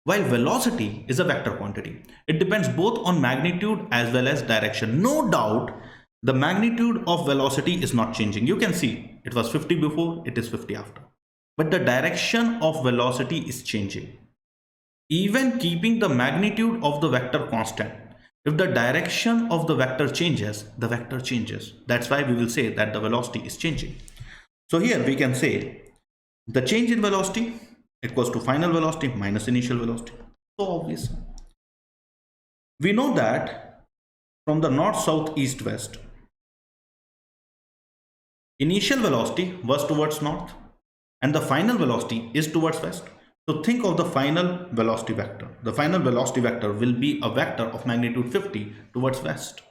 While velocity is a vector quantity, it depends both on magnitude as well as direction. No doubt, the magnitude of velocity is not changing. You can see it was 50 before, it is 50 after. But the direction of velocity is changing. Even keeping the magnitude of the vector constant, if the direction of the vector changes, the vector changes. That's why we will say that the velocity is changing. So here we can say the change in velocity equals to final velocity minus initial velocity. So obvious. We know that from the north, south, east, west, initial velocity was towards north and the final velocity is towards west. So think of the final velocity vector. The final velocity vector will be a vector of magnitude 50 towards west,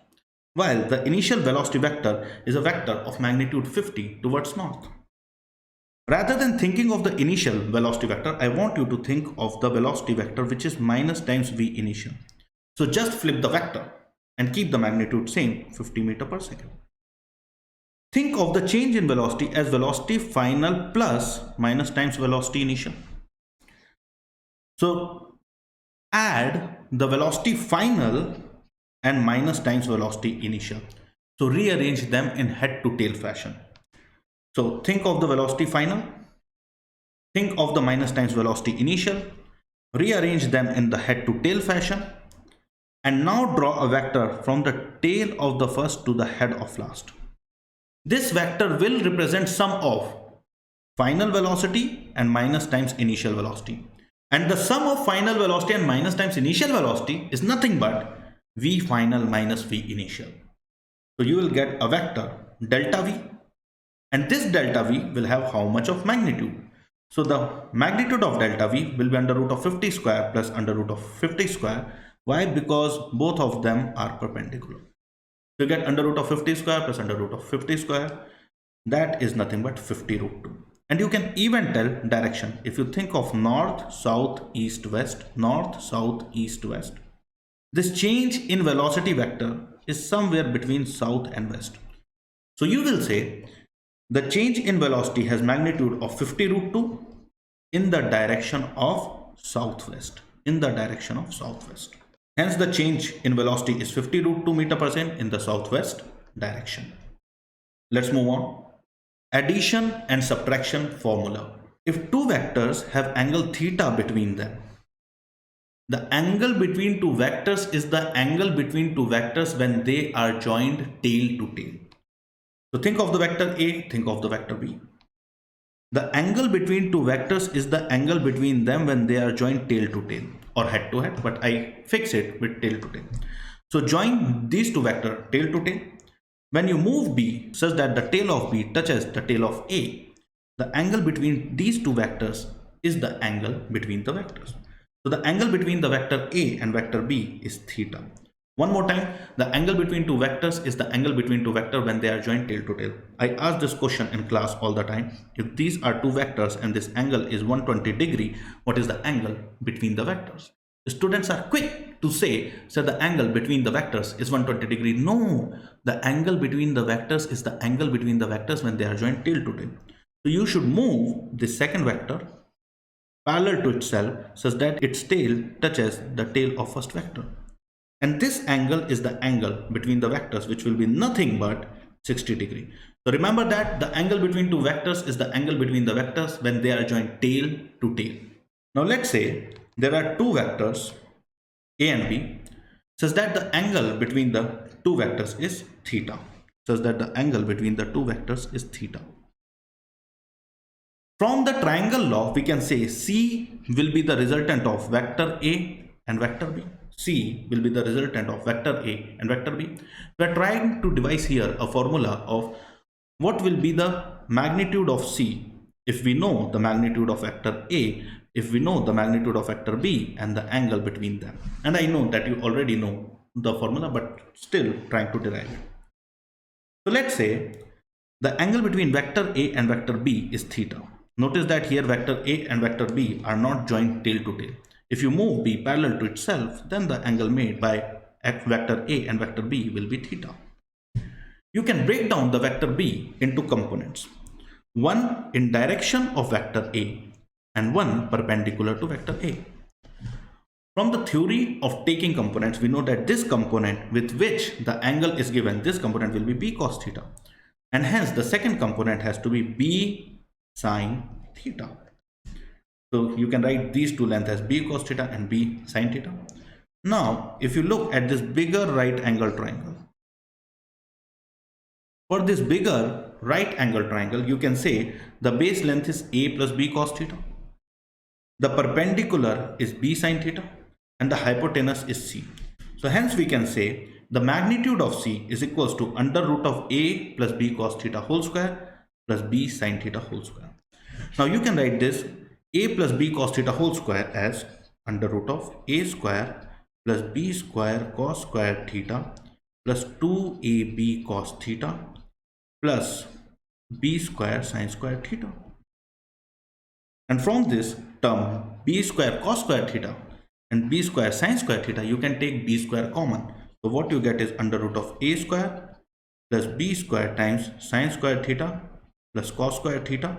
while the initial velocity vector is a vector of magnitude 50 towards north. Rather than thinking of the initial velocity vector, I want you to think of the velocity vector, which is minus times v initial. So just flip the vector and keep the magnitude same, 50 meters per second. Think of the change in velocity as velocity final plus minus times velocity initial. So add the velocity final and minus times velocity initial. So rearrange them in head to tail fashion. So think of the velocity final, think of the minus times velocity initial, rearrange them in the head to tail fashion, and now draw a vector from the tail of the first to the head of last. This vector will represent sum of final velocity and minus times initial velocity. And the sum of final velocity and minus times initial velocity is nothing but v final minus v initial. So you will get a vector delta v, and this delta v will have how much of magnitude? So the magnitude of delta V will be under root of 50 square plus under root of 50 square. Why? Because both of them are perpendicular. So you get under root of 50 square plus under root of 50 square. That is nothing but 50 root 2. And you can even tell direction. If you think of north, south, east, west, north, south, east, west. This change in velocity vector is somewhere between south and west. So you will say the change in velocity has magnitude of 50 root 2 in the direction of southwest. In the direction of southwest. Hence the change in velocity is 50 root 2 meter per second in the southwest direction. Let's move on. Addition and subtraction formula. If two vectors have angle theta between them, the angle between two vectors is the angle between two vectors when they are joined tail to tail. So think of the vector A, think of the vector B. The angle between two vectors is the angle between them when they are joined tail to tail or head to head, but I fix it with tail to tail. So join these two vectors tail to tail. When you move B such that the tail of B touches the tail of A, the angle between these two vectors is the angle between the vectors. So the angle between the vector A and vector B is theta. One more time, the angle between two vectors is the angle between two vectors when they are joined tail to tail. I ask this question in class all the time. If these are two vectors and this angle is 120 degree, what is the angle between the vectors? Students are quick to say, so the angle between the vectors is 120 degree. No, the angle between the vectors is the angle between the vectors when they are joined tail to tail. So you should move this second vector parallel to itself such that its tail touches the tail of first vector. And this angle is the angle between the vectors, which will be nothing but 60 degree. So remember that the angle between two vectors is the angle between the vectors when they are joined tail to tail. Now let's say there are two vectors A and B such that the angle between the two vectors is theta. Such that the angle between the two vectors is theta. From the triangle law, we can say C will be the resultant of vector A and vector B. C will be the resultant of vector A and vector B. We are trying to devise here a formula of what will be the magnitude of C if we know the magnitude of vector A, if we know the magnitude of vector B and the angle between them. And I know that you already know the formula, but still trying to derive it. So let's say the angle between vector A and vector B is theta. Notice that here vector A and vector B are not joined tail to tail. If you move B parallel to itself, then the angle made by vector A and vector B will be theta. You can break down the vector B into components. One in direction of vector A and one perpendicular to vector A. From the theory of taking components, we know that this component with which the angle is given, this component will be B cos theta. And hence the second component has to be B sine theta. So you can write these two lengths as B cos theta and B sine theta. Now, if you look at this bigger right angle triangle, for this bigger right angle triangle, you can say the base length is A plus B cos theta. The perpendicular is B sine theta and the hypotenuse is C. So hence we can say the magnitude of C is equals to under root of A plus B cos theta whole square plus B sine theta whole square. Now you can write this A plus B cos theta whole square as under root of A square plus B square cos square theta plus 2AB cos theta plus B square sine square theta. And from this term B square cos square theta and B square sine square theta, you can take B square common. So what you get is under root of A square plus B square times sine square theta plus cos square theta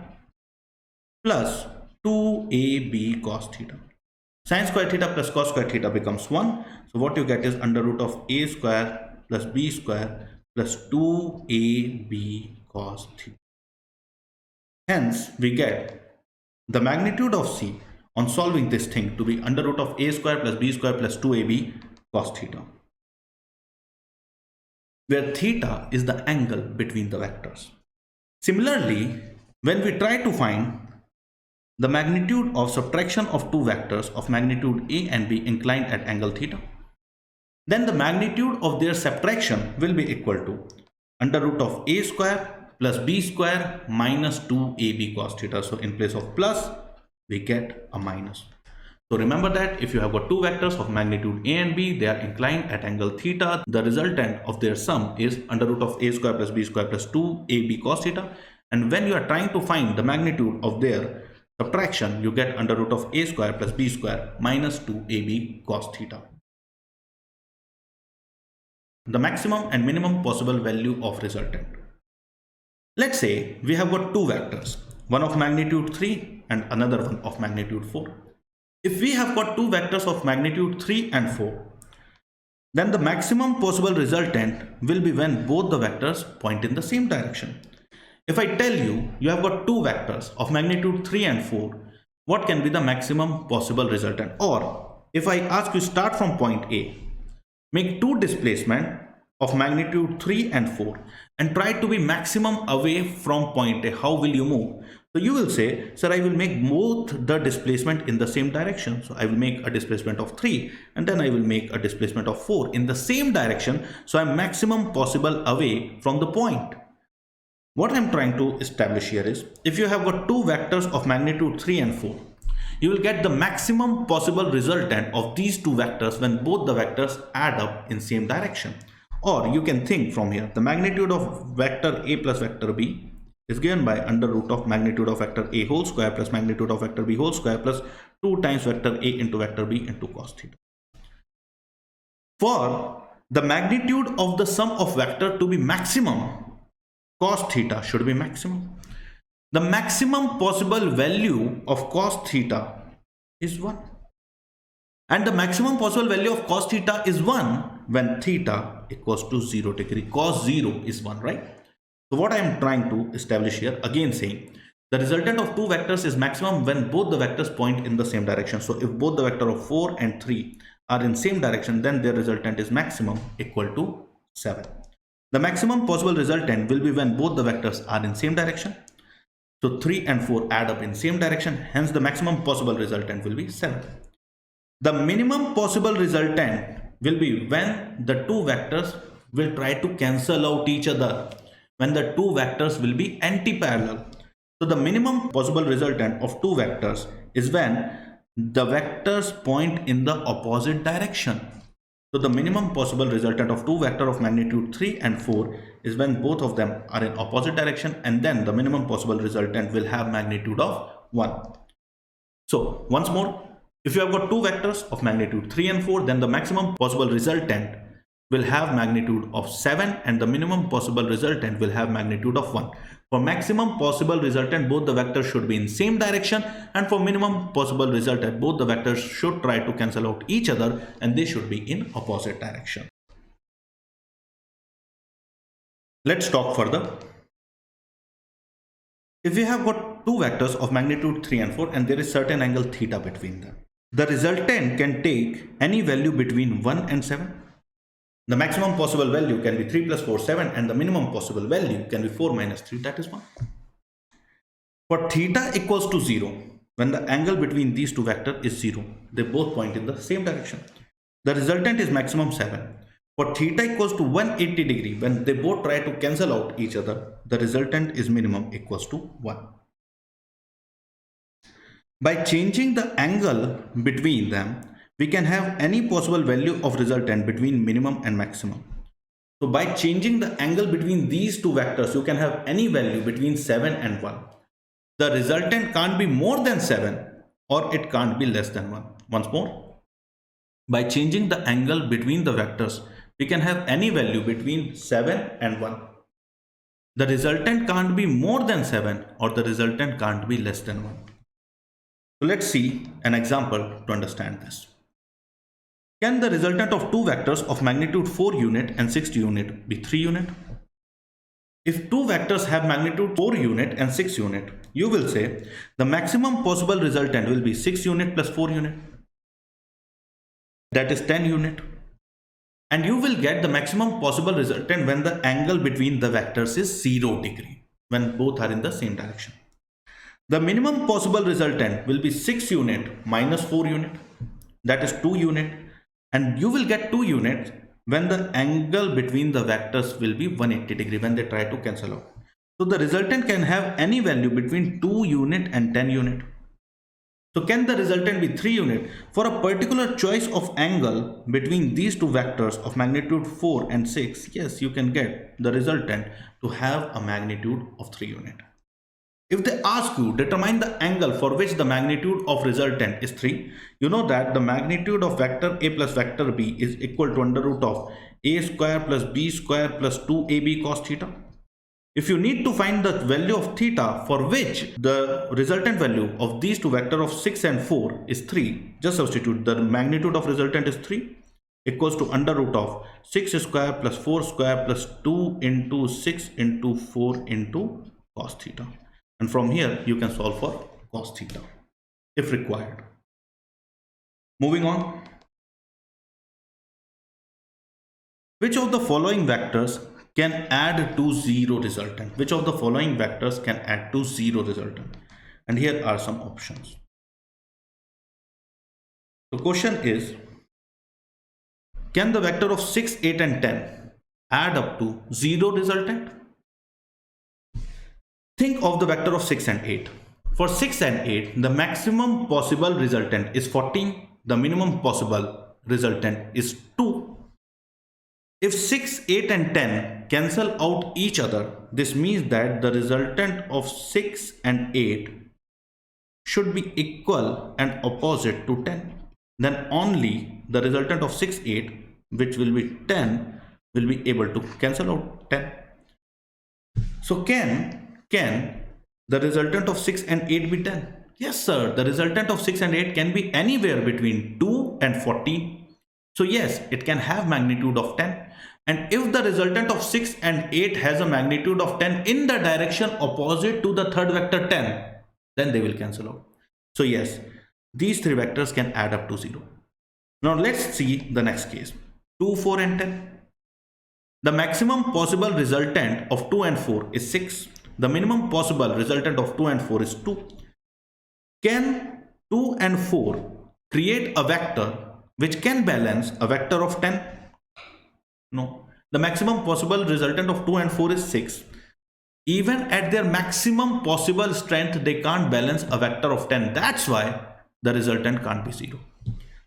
plus 2AB cos theta. Sine square theta plus cos square theta becomes 1. So what you get is under root of A square plus B square plus 2AB cos theta. Hence we get the magnitude of C on solving this thing to be under root of A square plus B square plus 2AB cos theta, where theta is the angle between the vectors. Similarly, when we try to find the magnitude of subtraction of two vectors of magnitude A and B inclined at angle theta, then the magnitude of their subtraction will be equal to under root of A square plus b square minus 2ab cos theta. So in place of plus, we get a minus. So remember that if you have got two vectors of magnitude a and b, they are inclined at angle theta. The resultant of their sum is under root of a square plus b square plus 2ab cos theta. And when you are trying to find the magnitude of their subtraction, you get under root of a square plus b square minus 2ab cos theta. The maximum and minimum possible value of resultant. Let's say we have got two vectors, one of magnitude 3 and another one of magnitude 4. If we have got two vectors of magnitude 3 and 4, then the maximum possible resultant will be when both the vectors point in the same direction. If I tell you you have got two vectors of magnitude 3 and 4, what can be the maximum possible resultant? Or if I ask you start from point A, make two displacement of magnitude 3 and 4 and try to be maximum away from point A, how will you move? So you will say, sir, I will make both the displacement in the same direction. So I will make a displacement of 3 and then I will make a displacement of 4 in the same direction. So I'm maximum possible away from the point. What I'm trying to establish here is, if you have got two vectors of magnitude 3 and 4, you will get the maximum possible resultant of these two vectors when both the vectors add up in same direction. Or you can think from here, the magnitude of vector a plus vector b is given by under root of magnitude of vector a whole square plus magnitude of vector b whole square plus 2 times vector a into vector b into cos theta. For the magnitude of the sum of vector to be maximum, cos theta should be maximum. The maximum possible value of cos theta is 1. And the maximum possible value of cos theta is 1 when theta equals to 0 degree. Cos 0 is 1, right? So what I am trying to establish here, again saying, the resultant of two vectors is maximum when both the vectors point in the same direction. So if both the vector of 4 and 3 are in same direction, then their resultant is maximum equal to 7. The maximum possible resultant will be when both the vectors are in same direction. So 3 and 4 add up in same direction, hence the maximum possible resultant will be 7. The minimum possible resultant will be when the two vectors will try to cancel out each other, when the two vectors will be anti-parallel. So the minimum possible resultant of two vectors is when the vectors point in the opposite direction. So the minimum possible resultant of two vectors of magnitude 3 and 4 is when both of them are in opposite direction, and then the minimum possible resultant will have magnitude of 1. So once more, if you have got two vectors of magnitude 3 and 4, then the maximum possible resultant will have magnitude of 7 and the minimum possible resultant will have magnitude of 1. For maximum possible resultant, both the vectors should be in same direction, and for minimum possible resultant, both the vectors should try to cancel out each other and they should be in opposite direction. Let's talk further. If we have got two vectors of magnitude 3 and 4 and there is certain angle theta between them, the resultant can take any value between 1 and 7. The maximum possible value can be 3 plus 4, 7, and the minimum possible value can be 4 minus 3, that is 1. For theta equals to 0, when the angle between these two vectors is 0, they both point in the same direction. The resultant is maximum 7. For theta equals to 180 degree, when they both try to cancel out each other, the resultant is minimum equals to 1. By changing the angle between them, we can have any possible value of resultant between minimum and maximum. So by changing the angle between these two vectors, you can have any value between 7 and 1. The resultant can't be more than 7 or it can't be less than 1. Once more, by changing the angle between the vectors, we can have any value between 7 and 1. The resultant can't be more than 7 or the resultant can't be less than 1. So let's see an example to understand this. Can the resultant of two vectors of magnitude 4 unit and 6 unit be 3 unit? If two vectors have magnitude 4 unit and 6 unit, you will say the maximum possible resultant will be 6 unit plus 4 unit. That is 10 unit. And you will get the maximum possible resultant when the angle between the vectors is 0 degree, when both are in the same direction. The minimum possible resultant will be 6 unit minus 4 unit, that is 2 unit, and you will get 2 units when the angle between the vectors will be 180 degree, when they try to cancel out. So the resultant can have any value between 2 unit and 10 unit. So can the resultant be 3 unit? For a particular choice of angle between these two vectors of magnitude 4 and 6, yes, you can get the resultant to have a magnitude of 3 unit. If they ask you, determine the angle for which the magnitude of resultant is 3, you know that the magnitude of vector a plus vector b is equal to under root of a square plus b square plus 2ab cos theta. If you need to find the value of theta for which the resultant value of these two vectors of 6 and 4 is 3, just substitute the magnitude of resultant is 3 equals to under root of 6 square plus 4 square plus 2 into 6 into 4 into cos theta. And from here you can solve for cos theta if required. Moving on. Which of the following vectors can add to 0 resultant? Which of the following vectors can add to 0 resultant? And here are some options. The question is, can the vector of 6, 8 and 10 add up to 0 resultant? Think of the vector of 6 and 8. For 6 and 8, the maximum possible resultant is 14. The minimum possible resultant is 2. If 6, 8 and 10 cancel out each other, this means that the resultant of 6 and 8 should be equal and opposite to 10. Then only the resultant of 6, 8, which will be 10, will be able to cancel out 10. So can the resultant of 6 and 8 be 10? Yes, sir. The resultant of 6 and 8 can be anywhere between 2 and 14. So yes, it can have magnitude of 10. And if the resultant of 6 and 8 has a magnitude of 10 in the direction opposite to the third vector 10, then they will cancel out. So yes, these three vectors can add up to 0. Now let's see the next case. 2, 4 and 10. The maximum possible resultant of 2 and 4 is 6. The minimum possible resultant of 2 and 4 is 2. Can 2 and 4 create a vector which can balance a vector of 10? No. The maximum possible resultant of 2 and 4 is 6. Even at their maximum possible strength, they can't balance a vector of 10. That's why the resultant can't be 0.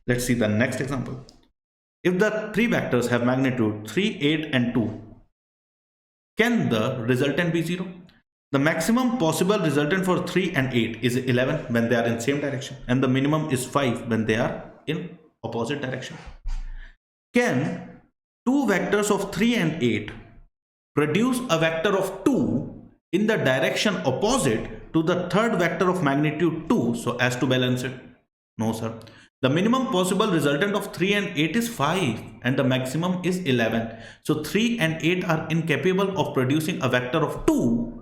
Let's see the next example. If the three vectors have magnitude 3, 8 and 2, can the resultant be 0? The maximum possible resultant for 3 and 8 is 11 when they are in same direction, and the minimum is 5 when they are in opposite direction. Can two vectors of 3 and 8 produce a vector of 2 in the direction opposite to the third vector of magnitude 2 so as to balance it? No, sir. The minimum possible resultant of 3 and 8 is 5 and the maximum is 11. So 3 and 8 are incapable of producing a vector of 2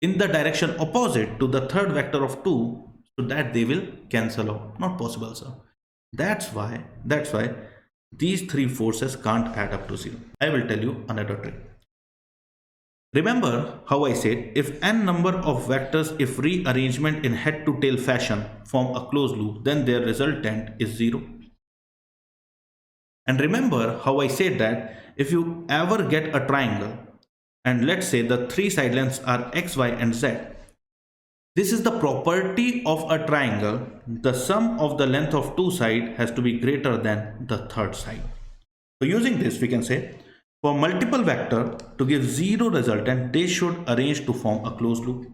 in the direction opposite to the third vector of 2, so that they will cancel out. Not possible, sir. That's why these three forces can't add up to 0. I will tell you another trick. Remember how I said if n number of vectors, if rearrangement in head to tail fashion, form a closed loop, then their resultant is 0. And remember how I said that if you ever get a triangle and let's say the three side lengths are x, y and z, this is the property of a triangle. The sum of the length of two sides has to be greater than the third side. So using this, we can say for multiple vector to give 0 resultant, they should arrange to form a closed loop.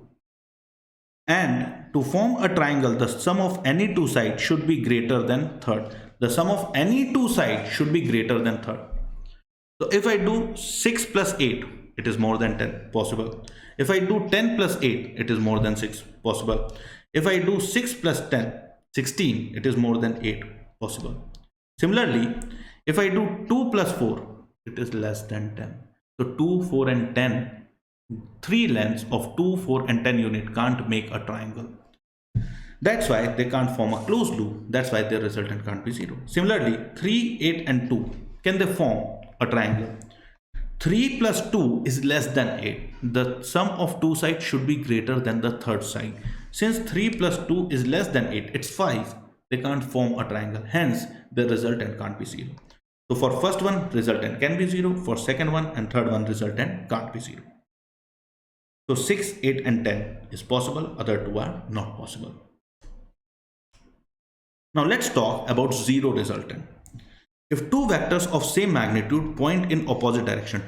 And to form a triangle, the sum of any two sides should be greater than third. The sum of any two sides should be greater than third. So if I do 6 plus 8, it is more than 10, possible. If I do 10 plus 8, it is more than 6, possible. If I do 6 plus 10, 16, it is more than 8, possible. Similarly, if I do 2 plus 4, it is less than 10. So 2, 4 and 10, three lengths of 2, 4 and 10 unit can't make a triangle. That's why they can't form a closed loop. That's why their resultant can't be 0. Similarly, 3, 8 and 2, can they form a triangle? 3 plus 2 is less than 8. The sum of two sides should be greater than the third side. Since 3 plus 2 is less than 8, it's 5. They can't form a triangle. Hence, the resultant can't be 0. So for first one, resultant can be 0. For second one and third one, resultant can't be 0. So 6, 8 and 10 is possible, other two are not possible. Now let's talk about zero resultant. If two vectors of same magnitude point in opposite direction,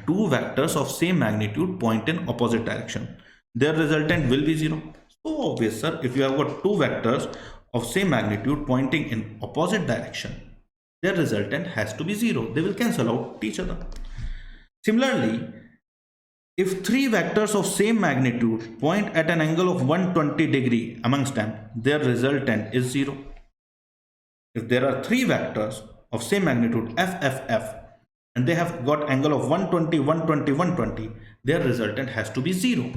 their resultant will be 0. So obvious, sir, if you have got two vectors of same magnitude pointing in opposite direction, their resultant has to be 0. They will cancel out each other. Similarly, if three vectors of same magnitude point at an angle of 120 degree amongst them, their resultant is 0. If there are three vectors of same magnitude f and they have got angle of 120, 120, 120, their resultant has to be 0.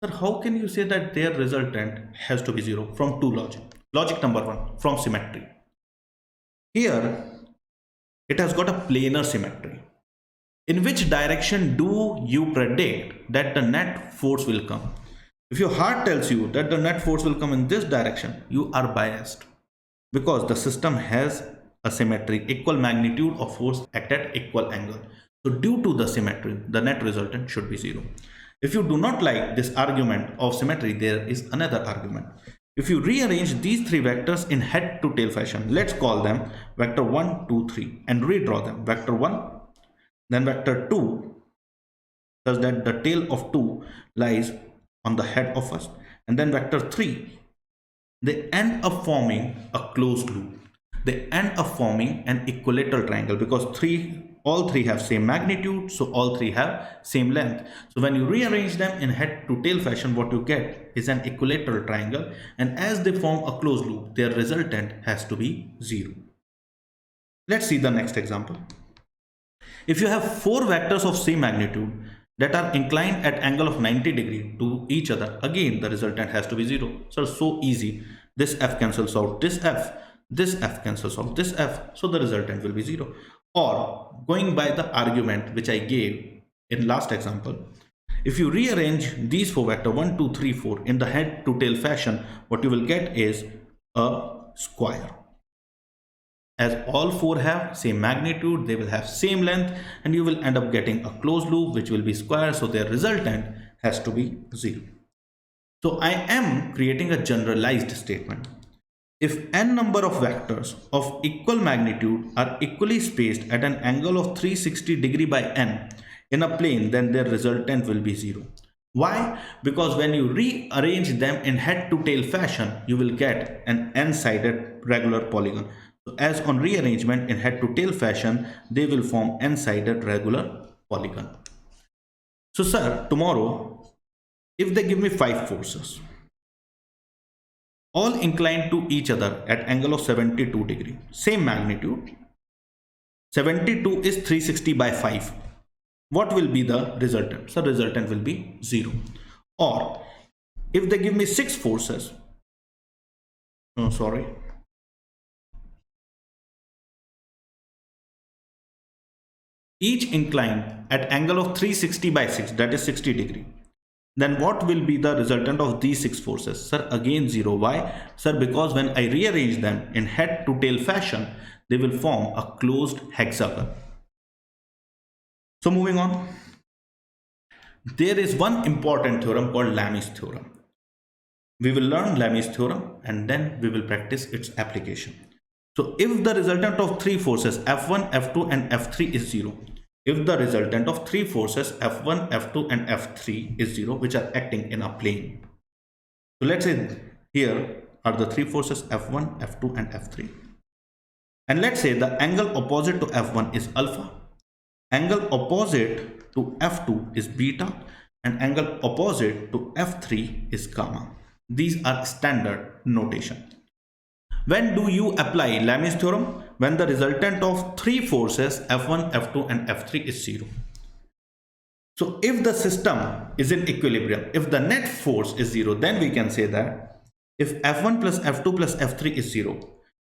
Sir, how can you say that their resultant has to be 0? From two logic. Logic number 1, from symmetry. Here, it has got a planar symmetry. In which direction do you predict that the net force will come? If your heart tells you that the net force will come in this direction, you are biased, because the system has a symmetry, equal magnitude of force act at equal angle. So due to the symmetry, the net resultant should be 0. If you do not like this argument of symmetry, there is another argument. If you rearrange these three vectors in head to tail fashion, let's call them vector 1, 2, 3 and redraw them. Vector 1, then vector 2, such that the tail of 2 lies on the head of first, and then vector 3. They end up forming a closed loop. They end up forming an equilateral triangle, because all three have same magnitude, so all three have same length. So when you rearrange them in head to tail fashion, what you get is an equilateral triangle, and as they form a closed loop, their resultant has to be 0. Let's see the next example. If you have four vectors of same magnitude that are inclined at angle of 90 degree to each other, again the resultant has to be 0. So easy. This f cancels out this f cancels out this f, so the resultant will be 0. Or going by the argument which I gave in last example, if you rearrange these four vector 1, 2, 3, 4 in the head to tail fashion, what you will get is a square. As all four have same magnitude, they will have same length, and you will end up getting a closed loop which will be square, so their resultant has to be 0. So I am creating a generalized statement. If n number of vectors of equal magnitude are equally spaced at an angle of 360 degree by n in a plane, then their resultant will be 0. Why? Because when you rearrange them in head to tail fashion, you will get an n-sided regular polygon. So as on rearrangement in head to tail fashion, they will form n-sided regular polygon. So sir, tomorrow, if they give me 5 forces, all inclined to each other at angle of 72 degree, same magnitude, 72 is 360 by 5. What will be the resultant? So resultant will be 0. Or if they give me 6 forces, each inclined at angle of 360 by 6, that is 60 degree, then what will be the resultant of these 6 forces? Sir, again 0. Why? Sir, because when I rearrange them in head to tail fashion, they will form a closed hexagon. So moving on, there is one important theorem called Lami's theorem. We will learn Lami's theorem and then we will practice its application. So if the resultant of 3 forces F1, F2 and F3 is 0, if the resultant of 3 forces F1, F2 and F3 is 0, which are acting in a plane. So let's say here are the 3 forces F1, F2 and F3. And let's say the angle opposite to F1 is alpha, angle opposite to F2 is beta, and angle opposite to F3 is gamma. These are standard notation. When do you apply Lami's theorem? When the resultant of 3 forces F1, F2 and F3 is 0. So if the system is in equilibrium, if the net force is 0, then we can say that if F1 plus F2 plus F3 is 0,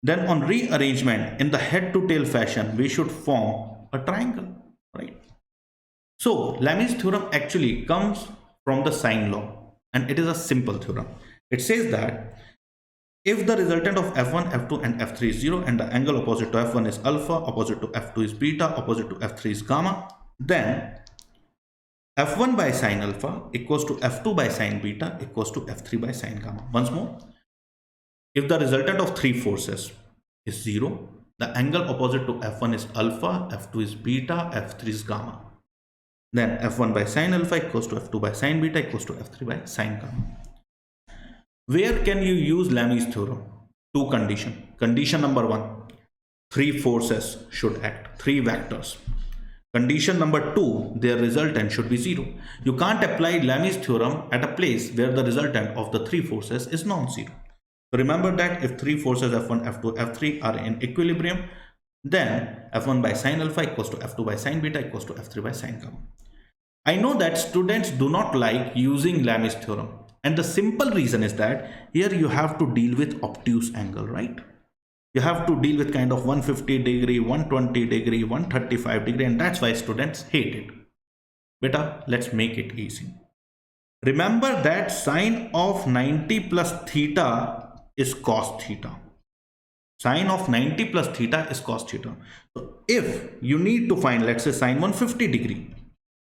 then on rearrangement in the head to tail fashion, we should form a triangle, right? So Lami's theorem actually comes from the sine law, and it is a simple theorem. It says that if the resultant of F1, F2 and F3 is 0 and the angle opposite to F1 is alpha, opposite to F2 is beta, opposite to F3 is gamma, then f1 by sine alpha equals to f2 by sine beta equals to f3 by sine gamma. Once more, if the resultant of three forces is 0, the angle opposite to f1 is alpha, f2 is beta, f3 is gamma. Then f1 by sine alpha equals to f2 by sine beta equals to f3 by sine gamma. Where can you use Lami's theorem? Two conditions. Condition number 1, three forces should act, three vectors. Condition number 2, their resultant should be 0. You can't apply Lami's theorem at a place where the resultant of the three forces is non-zero. So remember that if three forces f1, f2, f3 are in equilibrium, then f1 by sine alpha equals to f2 by sine beta equals to f3 by sine gamma. I know that students do not like using Lami's theorem, and the simple reason is that here you have to deal with obtuse angle, right? You have to deal with kind of 150 degree, 120 degree, 135 degree, and that's why students hate it. Beta, let's make it easy. Remember that sine of 90 plus theta is cos theta. Sine of 90 plus theta is cos theta. So if you need to find, let's say, sine 150 degree,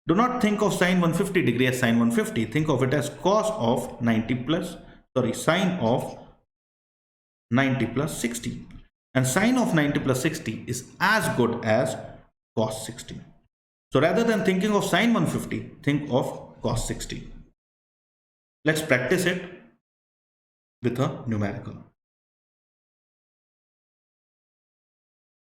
do not think of sine 150 degree as sine 150. Think of it as cos of 90 plus, sine of 90 plus 60. And sine of 90 plus 60 is as good as cos 60. So rather than thinking of sine 150, think of cos 60. Let's practice it with a numerical.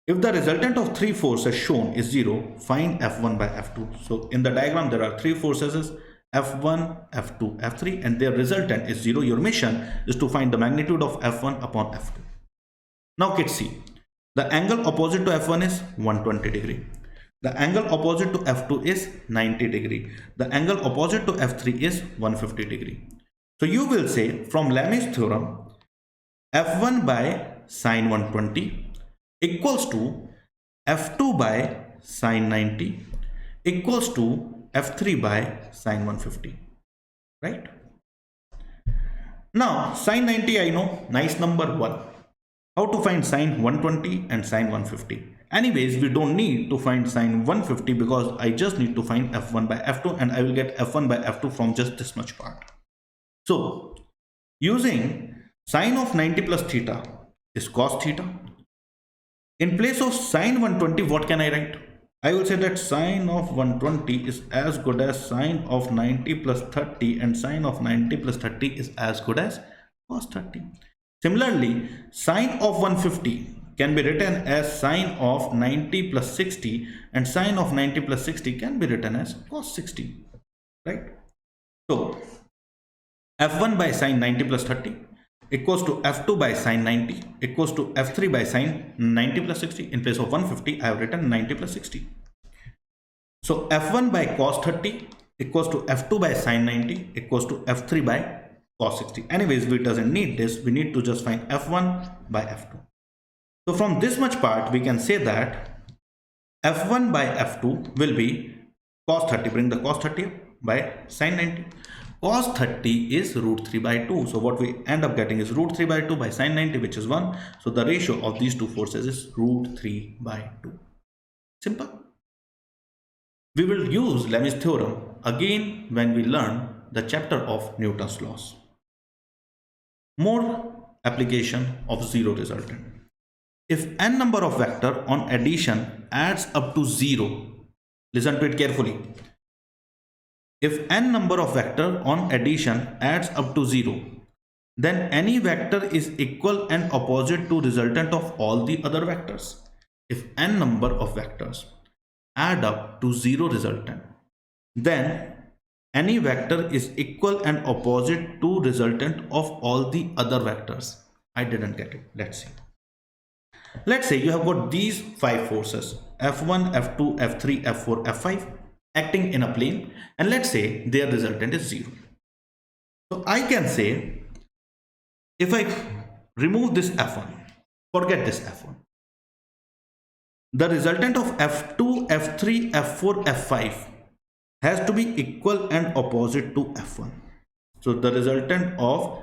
If the resultant of three forces shown is 0, find f1 by f2. So in the diagram there are three forces, f1, f2, f3, and their resultant is 0. Your mission is to find the magnitude of f1 upon f2. Now kids, see, the angle opposite to f1 is 120 degree. The angle opposite to f2 is 90 degree. The angle opposite to f3 is 150 degree. So you will say from Lami's theorem, f1 by sine 120 equals to f2 by sine 90 equals to f3 by sine 150, right? Now sine 90 I know, nice number 1. How to find sine 120 and sine 150? Anyways, we don't need to find sine 150 because I just need to find f1 by f2, and I will get f1 by f2 from just this much part. So using sine of 90 plus theta is cos theta. In place of sine 120, what can I write? I will say that sine of 120 is as good as sine of 90 plus 30, and sine of 90 plus 30 is as good as cos 30. Similarly, sine of 150 can be written as sine of 90 plus 60, and sine of 90 plus 60 can be written as cos 60, right? So f1 by sine 90 plus 30 equals to f2 by sine 90 equals to f3 by sine 90 plus 60. In place of 150, I have written 90 plus 60. So f1 by cos 30 equals to f2 by sine 90 equals to f3 by cos 60. Anyways, we doesn't need this. We need to just find f1 by f2. So from this much part, we can say that f1 by f2 will be cos 30. Bring the cos 30 up by sine 90. Cos 30 is root 3 by 2. So what we end up getting is root 3 by 2 by sine 90, which is 1. So the ratio of these two forces is root 3 by 2. Simple. We will use Lami's theorem again when we learn the chapter of Newton's laws. More application of zero resultant. If n number of vector on addition adds up to 0, listen to it carefully. If n number of vector on addition adds up to 0, then any vector is equal and opposite to resultant of all the other vectors. If n number of vectors add up to 0 resultant, then any vector is equal and opposite to resultant of all the other vectors. I didn't get it. Let's see. Let's say you have got these 5 forces, f1, f2, f3, f4, f5 acting in a plane, and let's say their resultant is 0. So I can say, if I remove this f1, forget this f1, the resultant of f2, f3, f4, f5 has to be equal and opposite to f1. So the resultant of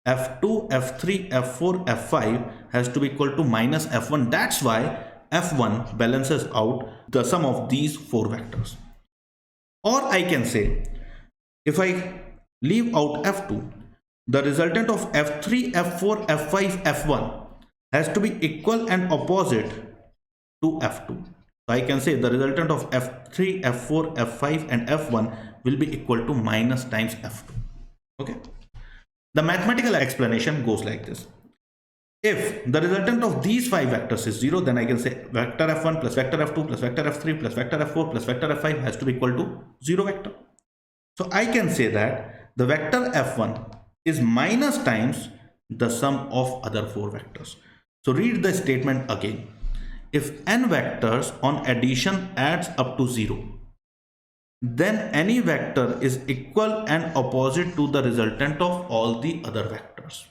f2, f3, f4, f5 has to be equal to minus f1. That's why f1 balances out the sum of these 4 vectors. Or I can say, if I leave out f2, the resultant of f3, f4, f5, f1 has to be equal and opposite to f2. So I can say the resultant of f3, f4, f5 and f1 will be equal to minus times f2. Okay. The mathematical explanation goes like this. If the resultant of these 5 vectors is 0, then I can say vector f1 plus vector f2 plus vector f3 plus vector f4 plus vector f5 has to be equal to 0 vector. So I can say that the vector f1 is minus times the sum of other 4 vectors. So read the statement again. If n vectors on addition adds up to 0, then any vector is equal and opposite to the resultant of all the other vectors.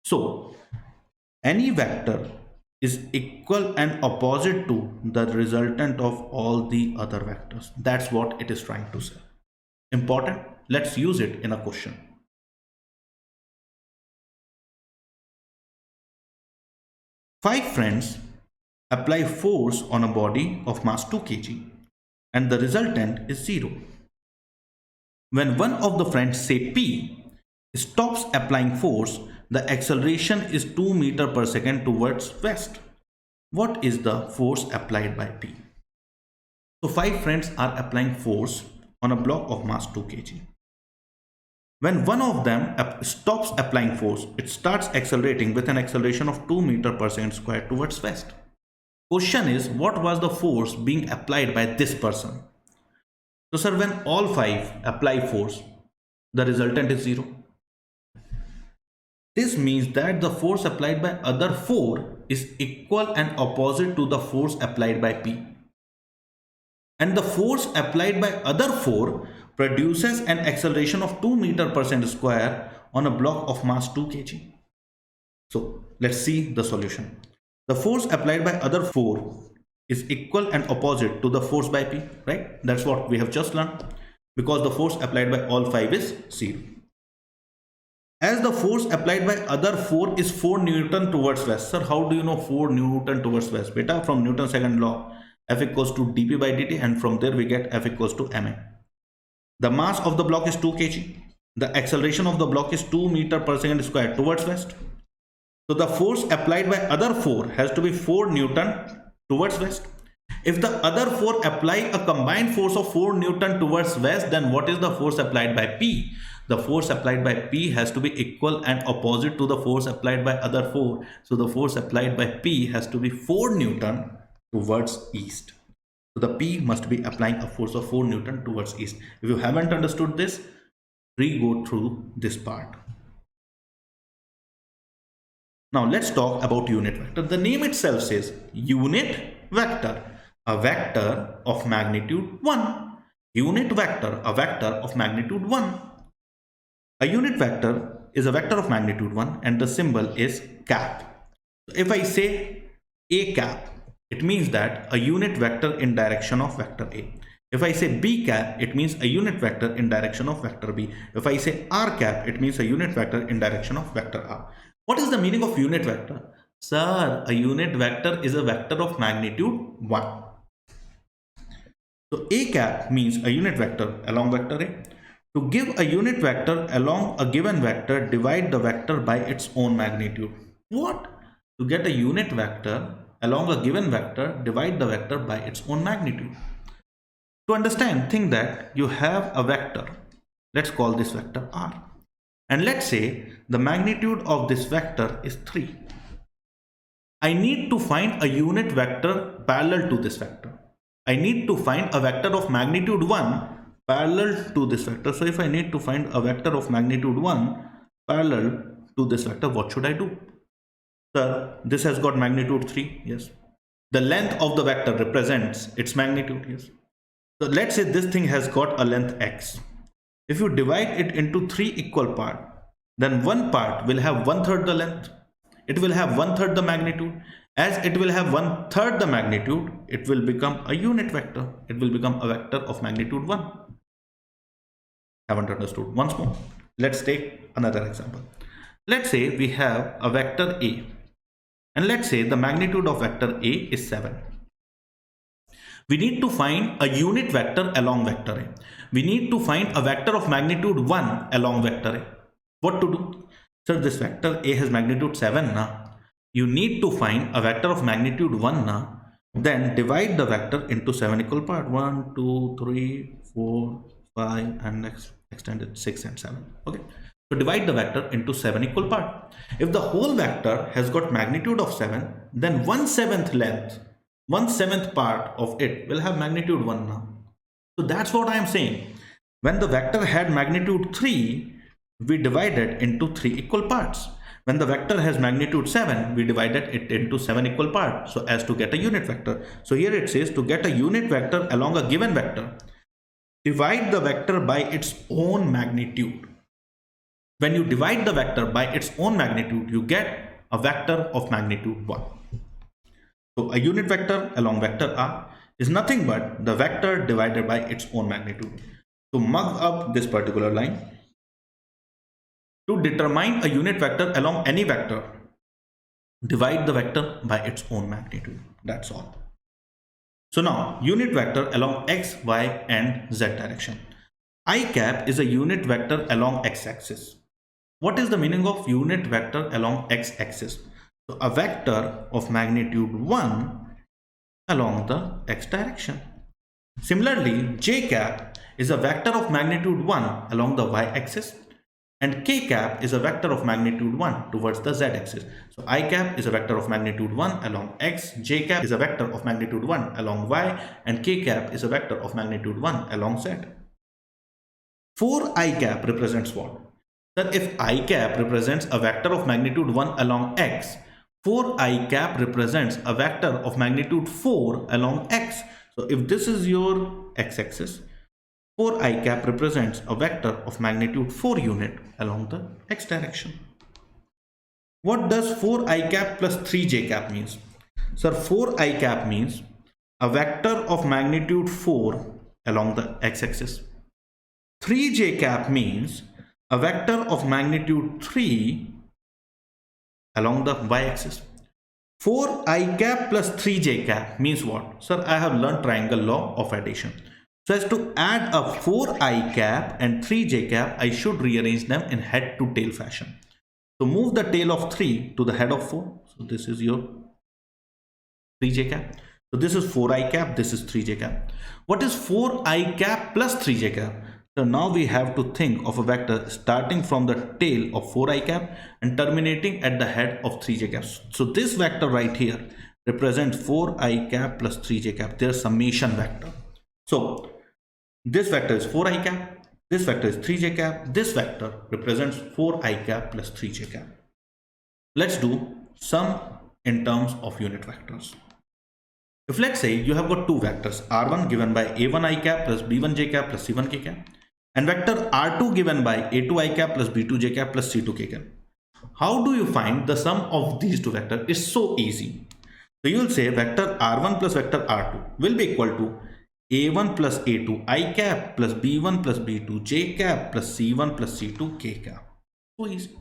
So any vector is equal and opposite to the resultant of all the other vectors. That's what it is trying to say. Important. Let's use it in a question. Five friends apply force on a body of mass 2 kg and the resultant is 0. When one of the friends, say P, stops applying force, the acceleration is 2 meters per second towards west. What is the force applied by P? So 5 friends are applying force on a block of mass 2 kg. When one of them stops applying force, it starts accelerating with an acceleration of 2 meters per second square towards west. Question is, what was the force being applied by this person? So sir, when all 5 apply force, the resultant is 0. This means that the force applied by other 4 is equal and opposite to the force applied by P. And the force applied by other 4 produces an acceleration of 2 meters per second square on a block of mass 2 kg. So let's see the solution. The force applied by other 4 is equal and opposite to the force by P, right? That's what we have just learned, because the force applied by all 5 is 0. As the force applied by other 4 is 4 Newton towards west. Sir, how do you know 4 Newton towards west? Beta, from Newton's second law, F equals to dp by dt, and from there we get F equals to ma. The mass of the block is 2 kg. The acceleration of the block is 2 meters per second square towards west. So the force applied by other 4 has to be 4 Newton towards west. If the other 4 apply a combined force of 4 Newton towards west, then what is the force applied by P? The force applied by P has to be equal and opposite to the force applied by other 4. So the force applied by P has to be 4 Newton towards east. So the P must be applying a force of 4 Newton towards east. If you haven't understood this, re-go through this part. Now let's talk about unit vector. The name itself says unit vector, a vector of magnitude 1. Unit vector, a vector of magnitude 1. A unit vector is a vector of magnitude 1 and the symbol is cap. If I say A cap, it means that a unit vector in direction of vector A. If I say B cap, it means a unit vector in direction of vector B. If I say R cap, it means a unit vector in direction of vector R. What is the meaning of unit vector? Sir, a unit vector is a vector of magnitude 1. So A cap means a unit vector along vector A. To give a unit vector along a given vector, divide the vector by its own magnitude. What? To get a unit vector along a given vector, divide the vector by its own magnitude. To understand, think that you have a vector. Let's call this vector R. And let's say the magnitude of this vector is 3. I need to find a unit vector parallel to this vector. I need to find a vector of magnitude 1 parallel to this vector. So if I need to find a vector of magnitude 1 parallel to this vector, what should I do? Sir, this has got magnitude 3. Yes. The length of the vector represents its magnitude. Yes. So let's say this thing has got a length x. If you divide it into 3 equal parts, then one part will have 1/3 the length. It will have 1/3 the magnitude. As it will have 1/3 the magnitude, it will become a unit vector. It will become a vector of magnitude 1. Haven't understood? Once more. Let's take another example. Let's say we have a vector A. And let's say the magnitude of vector A is 7. We need to find a unit vector along vector A. We need to find a vector of magnitude 1 along vector A. What to do? So this vector A has magnitude 7 now. You need to find a vector of magnitude 1 now. Then divide the vector into 7 equal parts. 1, 2, 3, 4, 5 and next extended 6 and 7. Okay. So divide the vector into 7 equal parts. If the whole vector has got magnitude of 7, then 1/7 length, 1/7 part of it will have magnitude 1 now. So that's what I am saying. When the vector had magnitude 3, we divided into 3 equal parts. When the vector has magnitude 7, we divided it into 7 equal parts so as to get a unit vector. So here it says to get a unit vector along a given vector, divide the vector by its own magnitude. When you divide the vector by its own magnitude, you get a vector of magnitude 1. So a unit vector along vector R is nothing but the vector divided by its own magnitude. To mug up this particular line, to determine a unit vector along any vector, divide the vector by its own magnitude. That's all. So now, unit vector along x, y and z direction. I cap is a unit vector along x-axis. What is the meaning of unit vector along x-axis? So a vector of magnitude 1 along the x direction. Similarly, j cap is a vector of magnitude 1 along the y-axis, and k cap is a vector of magnitude 1 towards the z-axis. So I cap is a vector of magnitude 1 along x, j cap is a vector of magnitude 1 along y, and k cap is a vector of magnitude 1 along z. 4I cap represents what? That if I cap represents a vector of magnitude 1 along x, 4I cap represents a vector of magnitude 4 along x. So if this is your x-axis, 4I cap represents a vector of magnitude 4 unit along the x direction. What does 4I cap plus 3j cap means? Sir, 4I cap means a vector of magnitude 4 along the x-axis. 3j cap means a vector of magnitude 3 along the y-axis. 4I cap plus 3j cap means what? Sir, I have learned triangle law of addition. So as to add a 4I cap and 3j cap, I should rearrange them in head to tail fashion. So move the tail of 3 to the head of 4. So this is your 3j cap. So this is 4I cap, this is 3j cap. What is 4I cap plus 3j cap? So now we have to think of a vector starting from the tail of 4I cap and terminating at the head of 3j cap. So this vector right here represents 4I cap plus 3j cap, their summation vector. So this vector is 4I cap, this vector is 3j cap, this vector represents 4I cap plus 3j cap. Let's do sum in terms of unit vectors. If let's say you have got two vectors, R1 given by A1I cap plus B1j cap plus C1k cap, and vector R2 given by A2I cap plus B2j cap plus C2k cap. How do you find the sum of these two vectors? It's so easy. So you will say vector R1 plus vector R2 will be equal to A1 plus A2 I cap plus B1 plus B2 J cap plus C1 plus C2 K cap. So easy.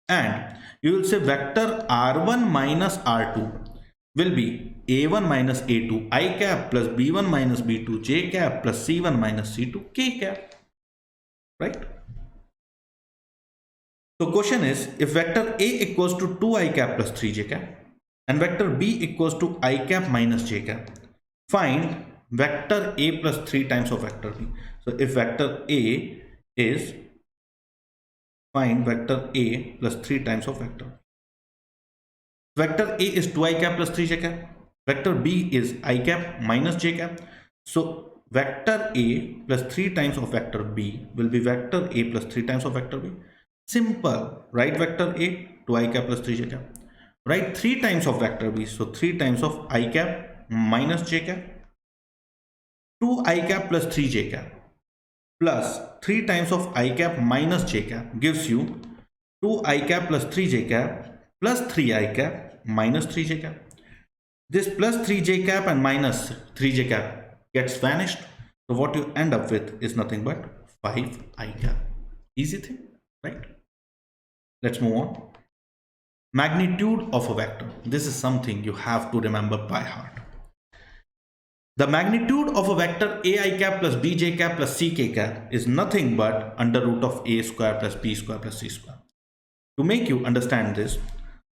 And you will say vector R1 minus R2 will be A1 minus A2 I cap plus B1 minus B2 J cap plus C1 minus C2 K cap. Right? So question is, if vector A equals to 2I cap plus 3j cap and vector B equals to I cap minus j cap, find vector A plus 3 times of vector B. So if vector A is, find vector A plus 3 times of vector. Vector A is 2I cap plus 3j cap. Vector B is I cap minus j cap. So vector A plus 3 times of vector B will be vector A plus 3 times of vector B. Simple. Write vector A, 2I cap plus 3j cap. Write 3 times of vector B. So 3 times of I cap minus j cap. 2I cap plus 3j cap plus 3 times of I cap minus j cap gives you 2I cap plus 3j cap plus 3I cap minus 3j cap. This plus 3j cap and minus 3j cap gets vanished. So what you end up with is nothing but 5I cap. Easy thing, right? Let's move on. Magnitude of a vector. This is something you have to remember by heart. The magnitude of a vector ai cap plus bj cap plus ck cap is nothing but under root of a square plus b square plus c square. To make you understand this,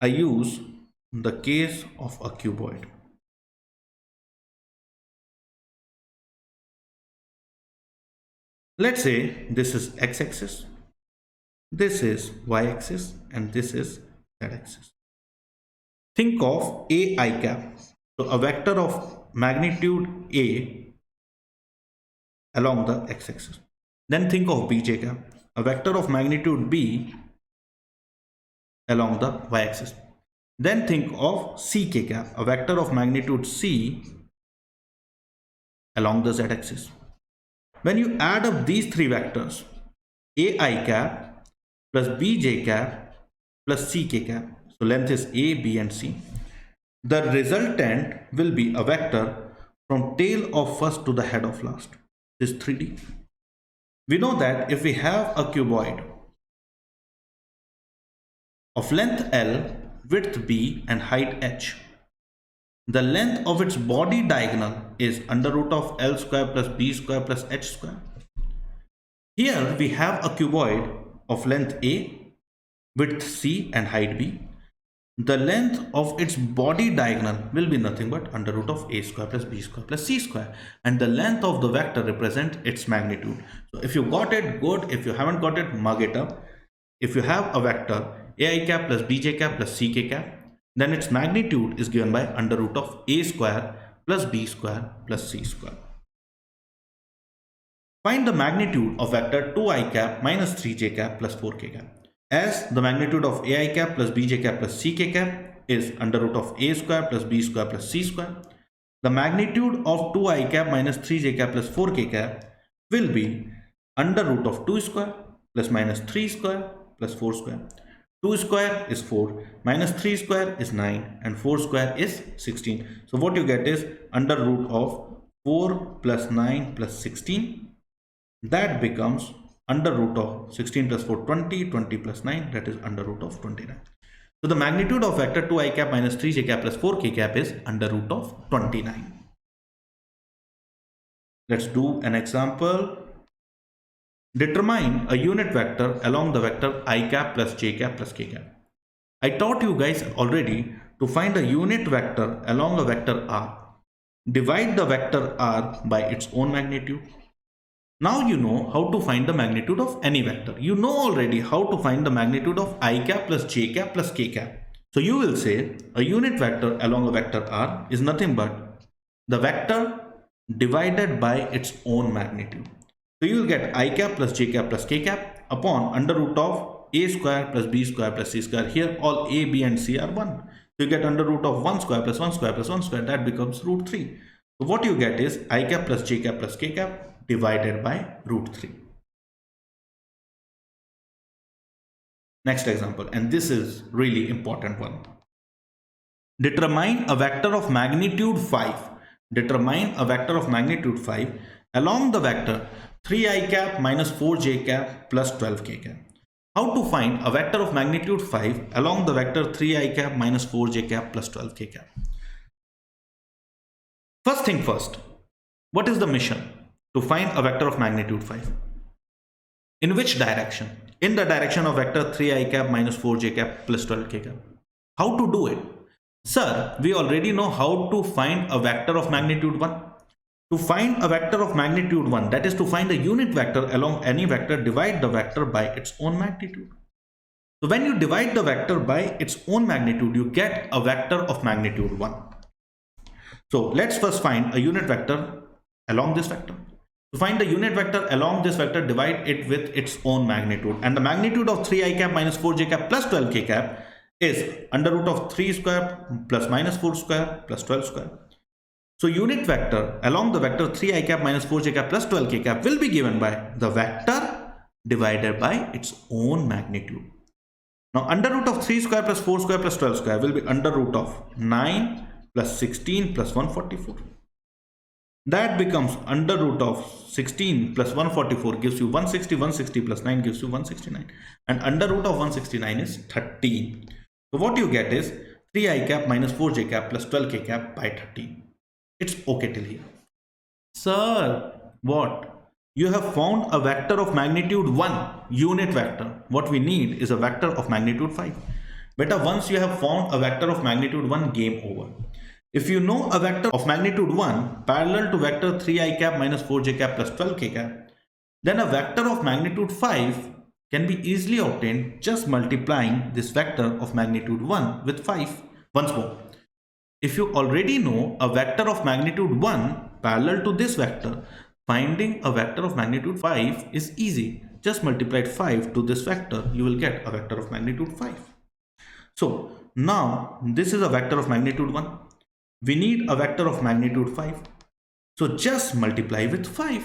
I use the case of a cuboid. Let's say this is x-axis, this is y-axis, and this is z-axis. Think of ai cap, so a vector of magnitude a along the x-axis. Then think of bj cap, a vector of magnitude b along the y-axis. Then think of ck cap, a vector of magnitude c along the z-axis. When you add up these three vectors, ai cap plus bj cap plus ck cap, so length is a, b and c, the resultant will be a vector from tail of first to the head of last. This is 3D. We know that if we have a cuboid of length L, width b and height h, the length of its body diagonal is under root of L square plus b square plus h square. Here we have a cuboid of length a, width c and height b. The length of its body diagonal will be nothing but under root of a square plus b square plus c square, and the length of the vector represents its magnitude. So if you got it, good. If you haven't got it, mug it up. If you have a vector ai cap plus bj cap plus ck cap, then its magnitude is given by under root of a square plus b square plus c square. Find the magnitude of vector 2i cap minus 3j cap plus 4k cap. As the magnitude of ai cap plus bj cap plus ck cap is under root of a square plus b square plus c square, the magnitude of 2i cap minus 3j cap plus 4k cap will be under root of 2 square plus minus 3 square plus 4 square. 2 square is 4, minus 3 square is 9, and 4 square is 16. So what you get is under root of 4 plus 9 plus 16. That becomes under root of 16 plus 4, 20, 20 plus 9, that is under root of 29. So the magnitude of vector 2i cap minus 3j cap plus 4k cap is under root of 29. Let's do an example. Determine a unit vector along the vector I cap plus j cap plus k cap. I taught you guys already to find a unit vector along a vector r. Divide the vector r by its own magnitude. Now you know how to find the magnitude of any vector. You know already how to find the magnitude of I cap plus j cap plus k cap. So you will say a unit vector along a vector r is nothing but the vector divided by its own magnitude. So you will get I cap plus j cap plus k cap upon under root of a square plus b square plus c square. Here all a, b and c are 1. So you get under root of 1 square plus 1 square plus 1 square. That becomes root 3. So what you get is I cap plus j cap plus k cap divided by root 3. Next example, and this is really important one. Determine a vector of magnitude 5. Determine a vector of magnitude 5 along the vector 3i cap minus 4j cap plus 12k cap. How to find a vector of magnitude 5 along the vector 3i cap minus 4j cap plus 12k cap? First thing first, what is the mission? To find a vector of magnitude 5. In which direction? In the direction of vector 3i cap minus 4j cap plus 12k cap. How to do it? Sir, we already know how to find a vector of magnitude 1. To find a vector of magnitude 1, that is to find a unit vector along any vector, divide the vector by its own magnitude. So when you divide the vector by its own magnitude, you get a vector of magnitude 1. So let's first find a unit vector along this vector. To find the unit vector along this vector, divide it with its own magnitude. And the magnitude of 3i cap minus 4j cap plus 12k cap is under root of 3 square plus minus 4 square plus 12 square. So unit vector along the vector 3i cap minus 4j cap plus 12k cap will be given by the vector divided by its own magnitude. Now under root of 3 square plus 4 square plus 12 square will be under root of 9 plus 16 plus 144. That becomes under root of 16 plus 144 gives you 160, 160 plus 9 gives you 169. And under root of 169 is 13. So what you get is 3i cap minus 4j cap plus 12k cap by 13. It's okay till here. Sir, what? You have found a vector of magnitude 1, unit vector. What we need is a vector of magnitude 5. Beta, once you have found a vector of magnitude 1, game over. If you know a vector of magnitude 1 parallel to vector 3i cap minus 4j cap plus 12k cap, then a vector of magnitude 5 can be easily obtained just multiplying this vector of magnitude 1 with 5. Once more, if you already know a vector of magnitude 1 parallel to this vector, finding a vector of magnitude 5 is easy. Just multiply 5 to this vector, you will get a vector of magnitude 5. So now this is a vector of magnitude 1. We need a vector of magnitude 5. So just multiply with 5.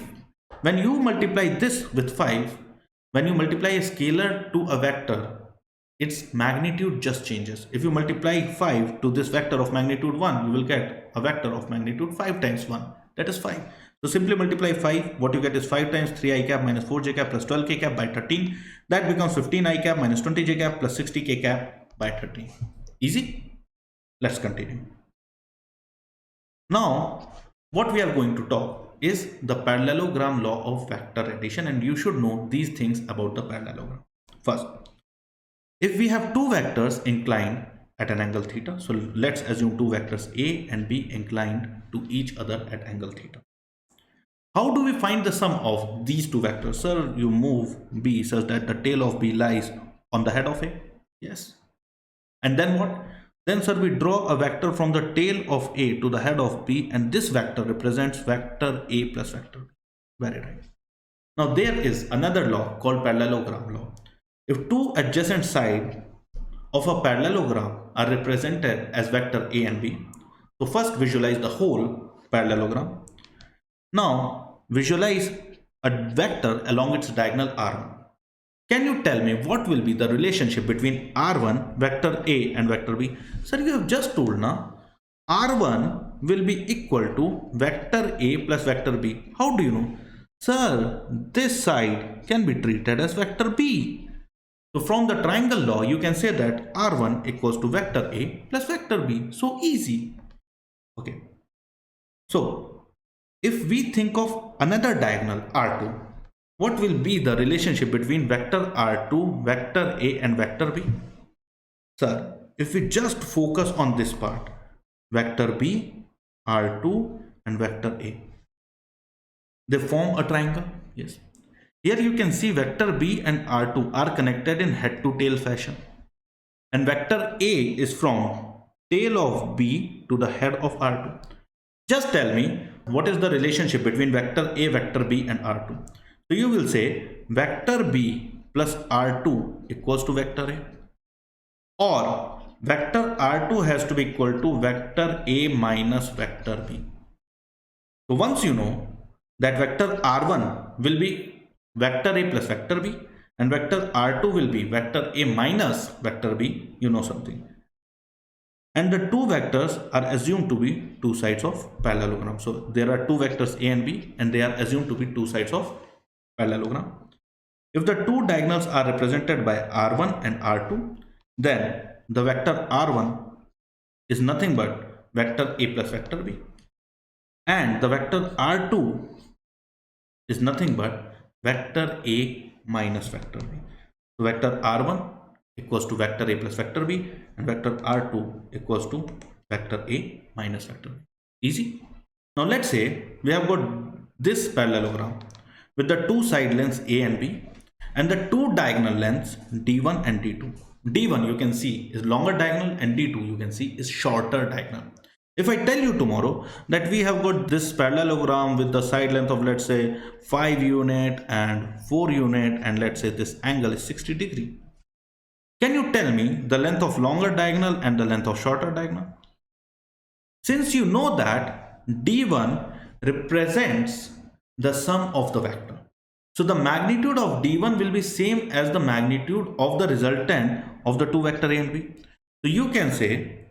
When you multiply this with 5, when you multiply a scalar to a vector, its magnitude just changes. If you multiply 5 to this vector of magnitude 1, you will get a vector of magnitude 5 times 1. That is 5. So simply multiply 5. What you get is 5 times 3i cap minus 4j cap plus 12k cap by 13. That becomes 15i cap minus 20j cap plus 60k cap by 13. Easy? Let's continue. Now, what we are going to talk is the parallelogram law of vector addition, and you should know these things about the parallelogram. First, if we have two vectors inclined at an angle theta, so let's assume two vectors A and B inclined to each other at angle theta. How do we find the sum of these two vectors? Sir, you move B such that the tail of B lies on the head of A. Yes. And then what? Then, sir, we draw a vector from the tail of A to the head of B, and this vector represents vector A plus vector B. Very right. Now, there is another law called parallelogram law. If two adjacent sides of a parallelogram are represented as vector A and B, so first visualize the whole parallelogram. Now, visualize a vector along its diagonal R1. Can you tell me what will be the relationship between R1, vector A and vector B? Sir, you have just told now, R1 will be equal to vector A plus vector B. How do you know? Sir, this side can be treated as vector B. So from the triangle law, you can say that R1 equals to vector A plus vector B. So easy. Okay. So if we think of another diagonal R2, what will be the relationship between vector R2, vector A and vector B? Sir, if we just focus on this part, vector B, R2 and vector A, they form a triangle. Yes. Here you can see vector B and R2 are connected in head to tail fashion. And vector A is from tail of B to the head of R2. Just tell me what is the relationship between vector A, vector B and R2. So you will say vector B plus R2 equals to vector A, or vector R2 has to be equal to vector A minus vector B. So once you know that vector R1 will be vector A plus vector B and vector R2 will be vector A minus vector B, you know something. And the two vectors are assumed to be two sides of parallelogram. So there are two vectors A and B and they are assumed to be two sides of parallelogram. If the two diagonals are represented by R1 and R2, then the vector R1 is nothing but vector A plus vector B, and the vector R2 is nothing but vector A minus vector B. So vector R1 equals to vector A plus vector B and vector R2 equals to vector A minus vector B. Easy. Now let's say we have got this parallelogram with the two side lengths A and B and the two diagonal lengths D1 and D2. D1 you can see is longer diagonal and D2 you can see is shorter diagonal. If I tell you tomorrow that we have got this parallelogram with the side length of, let's say, 5 unit and 4 unit, and let's say this angle is 60 degree. Can you tell me the length of longer diagonal and the length of shorter diagonal? Since you know that D1 represents the sum of the vector, so the magnitude of D1 will be same as the magnitude of the resultant of the two vector A and B. So you can say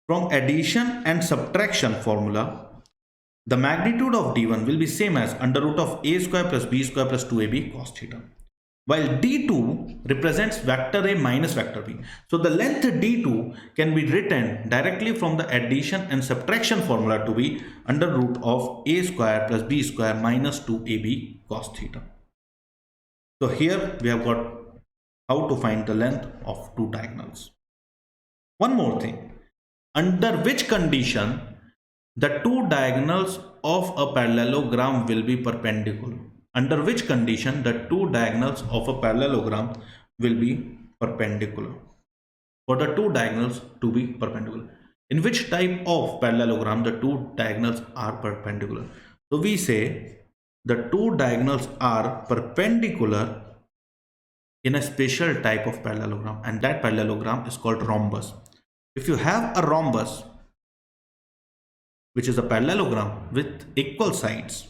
from addition and subtraction formula, the magnitude of D1 will be same as under root of A square plus B square plus 2AB cos theta. while d2 represents vector A minus vector B. So the length d2 can be written directly from the addition and subtraction formula to be under root of a square plus b square minus 2ab cos theta. So here we have got how to find the length of two diagonals. One more thing, under which condition the two diagonals of a parallelogram will be perpendicular? Under which condition the two diagonals of a parallelogram will be perpendicular? For the two diagonals to be perpendicular. In which type of parallelogram the two diagonals are perpendicular? So we say the two diagonals are perpendicular in a special type of parallelogram, and that parallelogram is called rhombus. If you have a rhombus, which is a parallelogram with equal sides,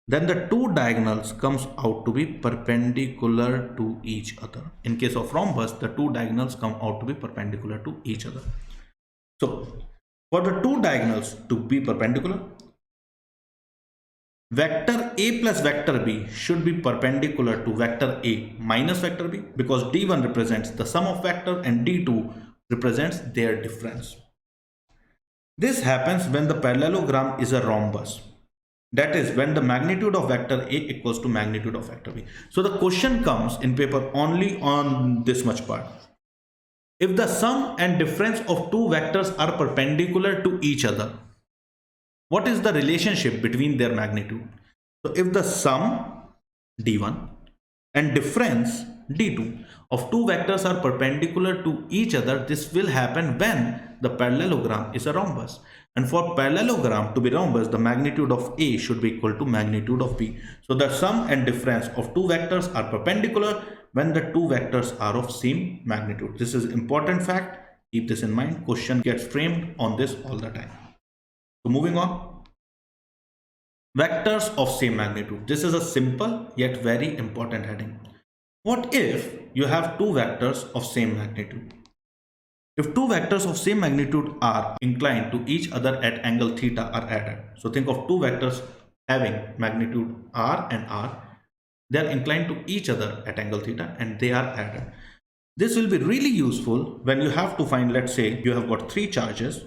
then the two diagonals comes out to be perpendicular to each other. In case of rhombus, the two diagonals come out to be perpendicular to each other. So for the two diagonals to be perpendicular, vector A plus vector B should be perpendicular to vector A minus vector B, because D1 represents the sum of vector and D2 represents their difference. This happens when the parallelogram is a rhombus. That is when the magnitude of vector A equals to magnitude of vector B. So the question comes in paper only on this much part. If the sum and difference of two vectors are perpendicular to each other, what is the relationship between their magnitude? So if the sum D1 and difference D2 of two vectors are perpendicular to each other, this will happen when the parallelogram is a rhombus. And for parallelogram to be rhombus, the magnitude of A should be equal to magnitude of B. So the sum and difference of two vectors are perpendicular when the two vectors are of same magnitude. This is important fact. Keep this in mind. Question gets framed on this all the time. So moving on. Vectors of same magnitude. This is a simple yet very important heading. What if you have two vectors of same magnitude? If two vectors of same magnitude are inclined to each other at angle theta are added. So think of two vectors having magnitude r and r. They are inclined to each other at angle theta and they are added. This will be really useful when you have to find, let's say you have got three charges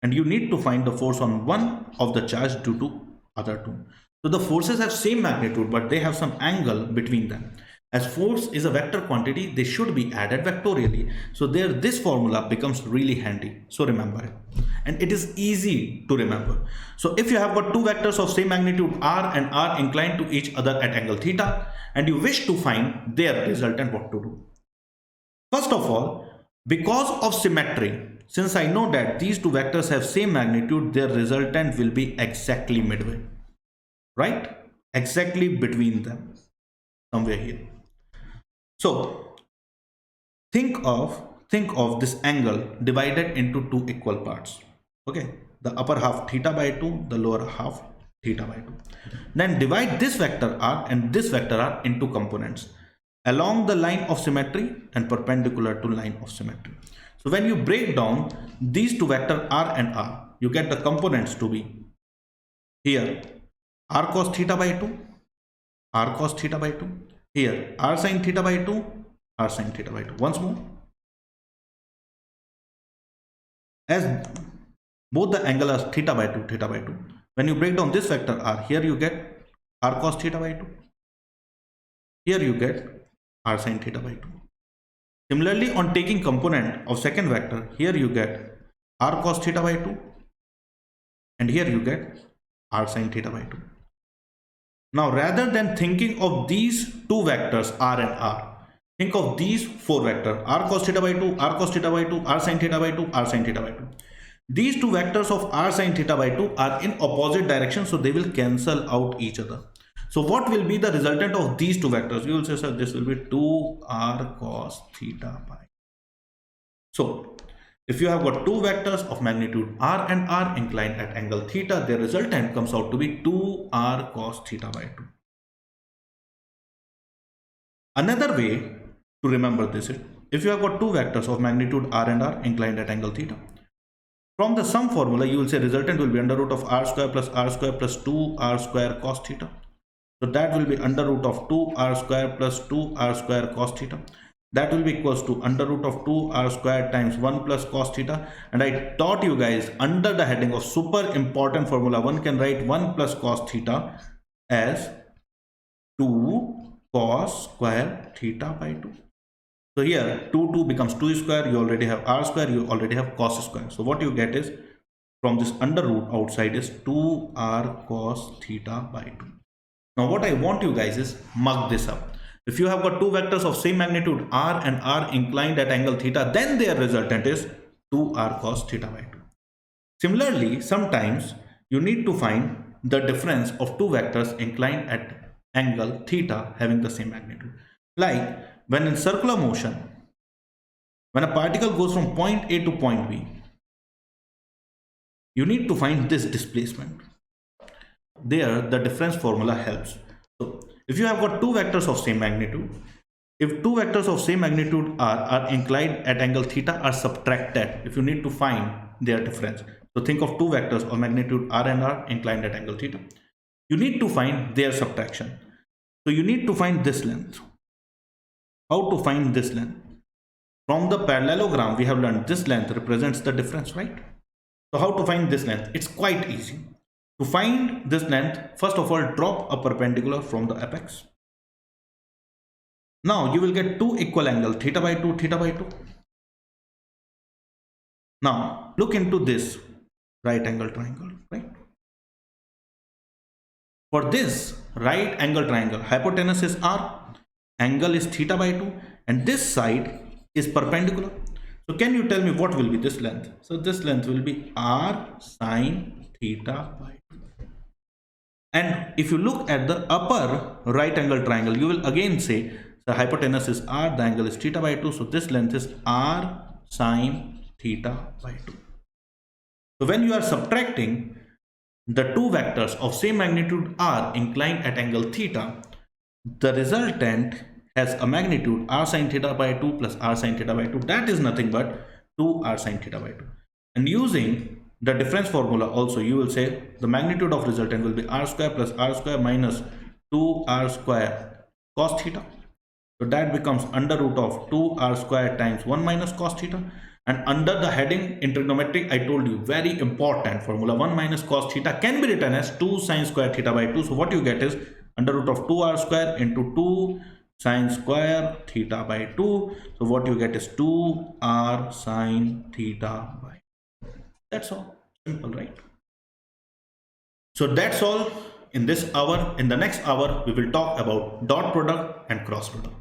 and you need to find the force on one of the charge due to other two. So the forces have same magnitude but they have some angle between them. As force is a vector quantity, they should be added vectorially. So there this formula becomes really handy. So remember it. And it is easy to remember. So if you have got two vectors of same magnitude r and r inclined to each other at angle theta and you wish to find their resultant, what to do? First of all, because of symmetry, since I know that these two vectors have same magnitude, their resultant will be exactly midway. Right? Exactly between them. Somewhere here. So think of this angle divided into two equal parts. Okay, the upper half theta by 2, the lower half theta by 2. Then divide this vector r and this vector r into components along the line of symmetry and perpendicular to line of symmetry. So when you break down these two vectors r and r, you get the components to be here r cos theta by 2, r cos theta by 2. Here r sin theta by 2, r sin theta by 2. Once more, as both the angle are theta by 2, theta by 2. When you break down this vector r, here you get r cos theta by 2. Here you get r sin theta by 2. Similarly, on taking component of second vector, here you get r cos theta by 2. And here you get r sin theta by 2. Now, rather than thinking of these two vectors r and r, think of these four vectors r cos theta by 2, r cos theta by 2, r sin theta by 2, r sin theta by 2. These two vectors of r sin theta by 2 are in opposite direction, so they will cancel out each other. So what will be the resultant of these two vectors? You will say, sir, this will be 2r cos theta by. So if you have got two vectors of magnitude r and r inclined at angle theta, their resultant comes out to be 2r cos theta by 2. Another way to remember this is, if you have got two vectors of magnitude r and r inclined at angle theta, from the sum formula, you will say resultant will be under root of r square plus 2r square cos theta. So that will be under root of 2r square plus 2r square cos theta. That will be equals to under root of 2r square times 1 plus cos theta. And I taught you guys under the heading of super important formula, one can write 1 plus cos theta as 2 cos square theta by 2. So here 2 becomes 2 square, you already have r square, you already have cos square. So what you get is from this under root outside is 2r cos theta by 2. Now what I want you guys is mug this up. If you have got two vectors of same magnitude r and r inclined at angle theta, then their resultant is 2r cos theta by 2. Similarly, sometimes you need to find the difference of two vectors inclined at angle theta having the same magnitude. Like when in circular motion, when a particle goes from point A to point B, you need to find this displacement. There the difference formula helps. So if you have got two vectors of same magnitude, if two vectors of same magnitude are inclined at angle theta are subtracted, if you need to find their difference. So think of two vectors of magnitude r and r inclined at angle theta. You need to find their subtraction. So you need to find this length. How to find this length? From the parallelogram we have learned this length represents the difference, right? So how to find this length? It's quite easy. To find this length, first of all, drop a perpendicular from the apex. Now you will get two equal angle theta by 2, theta by 2. Now look into this right angle triangle, right? For this right angle triangle, hypotenuse is r, angle is theta by 2, and this side is perpendicular. So can you tell me what will be this length? So this length will be r sine theta by 2. And if you look at the upper right angle triangle, you will again say the hypotenuse is r, the angle is theta by 2. So this length is r sine theta by 2. So when you are subtracting the two vectors of same magnitude r inclined at angle theta, the resultant has a magnitude r sine theta by 2 plus r sine theta by 2. That is nothing but 2r sine theta by 2. And using the difference formula also, you will say the magnitude of resultant will be r square plus r square minus 2r square cos theta. So that becomes under root of 2r square times 1 minus cos theta. And under the heading in trigonometry, I told you very important formula, 1 minus cos theta can be written as 2 sine square theta by 2. So what you get is under root of 2r square into 2 sine square theta by 2. So what you get is 2r sine theta by 2. That's all. Simple, right? So that's all in this hour. In the next hour, we will talk about dot product and cross product.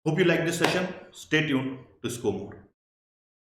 Hope you like this session. Stay tuned to Scomore.